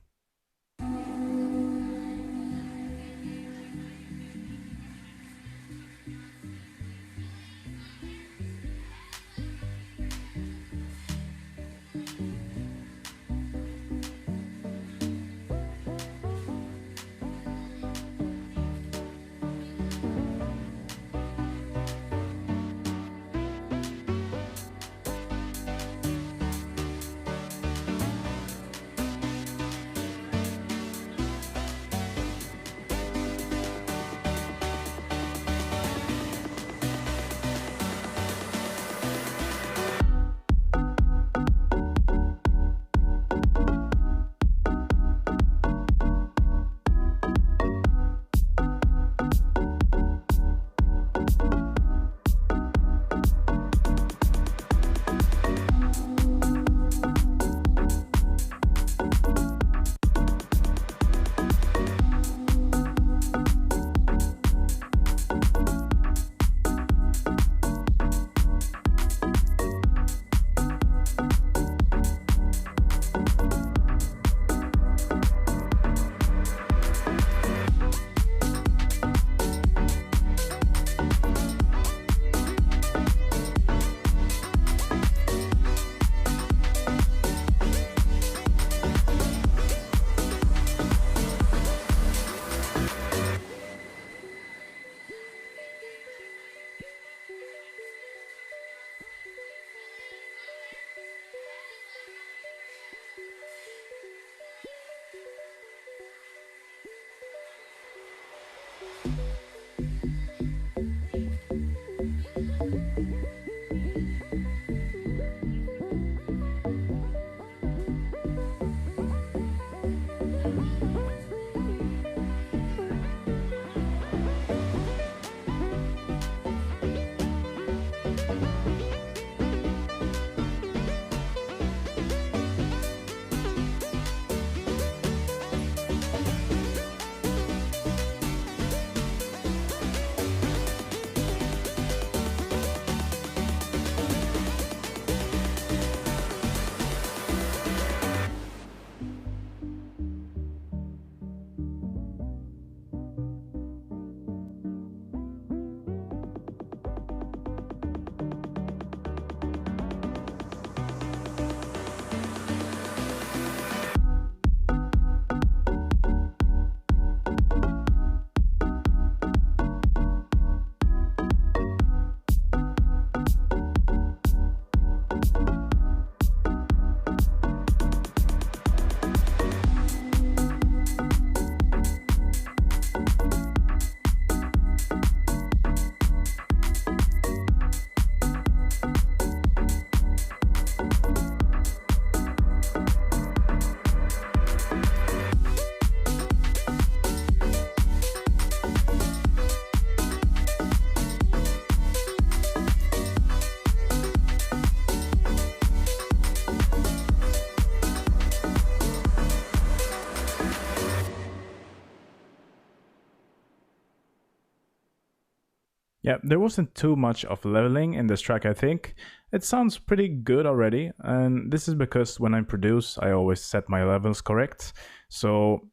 Yeah, there wasn't too much of leveling in this track, I think. It sounds pretty good already, and this is because when I produce, I always set my levels correct. So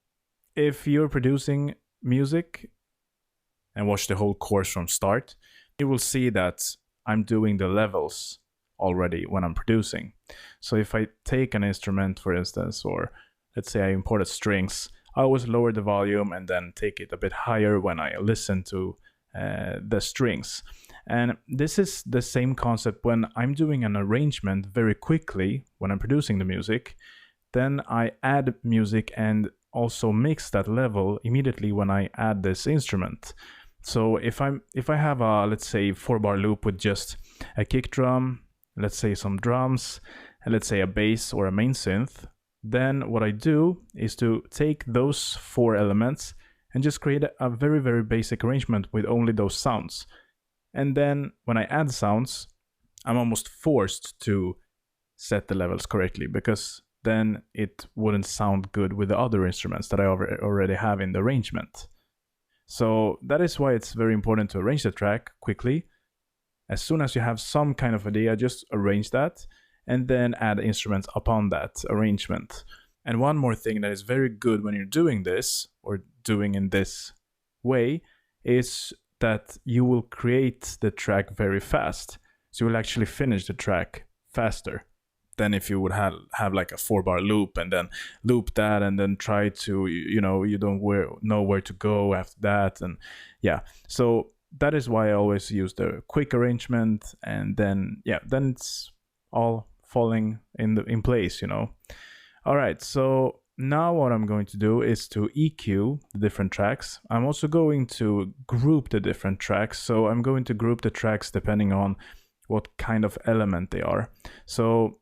if you're producing music and watch the whole course from start, you will see that I'm doing the levels already when I'm producing. So if I take an instrument, for instance, or let's say I imported strings, I always lower the volume and then take it a bit higher when I listen to the strings. And this is the same concept when I'm doing an arrangement very quickly when I'm producing the music. Then I add music and also mix that level immediately when I add this instrument. So if I have a, let's say, 4-bar loop with just a kick drum, let's say some drums, and let's say a bass or a main synth, then what I do is to take those 4 elements and just create a very, very basic arrangement with only those sounds. And then when I add sounds, I'm almost forced to set the levels correctly, because then it wouldn't sound good with the other instruments that I already have in the arrangement. So that is why it's very important to arrange the track quickly. As soon as you have some kind of idea, just arrange that and then add instruments upon that arrangement. And one more thing that is very good when you're doing this, or doing in this way, is that you will create the track very fast. So you will actually finish the track faster than if you would have like a 4-bar loop and then loop that and then try to, you don't know where to go after that. And yeah, so that is why I always use the quick arrangement, and then it's all falling in place, All right, so now what I'm going to do is to EQ the different tracks. I'm also going to group the different tracks. So I'm going to group the tracks depending on what kind of element they are. So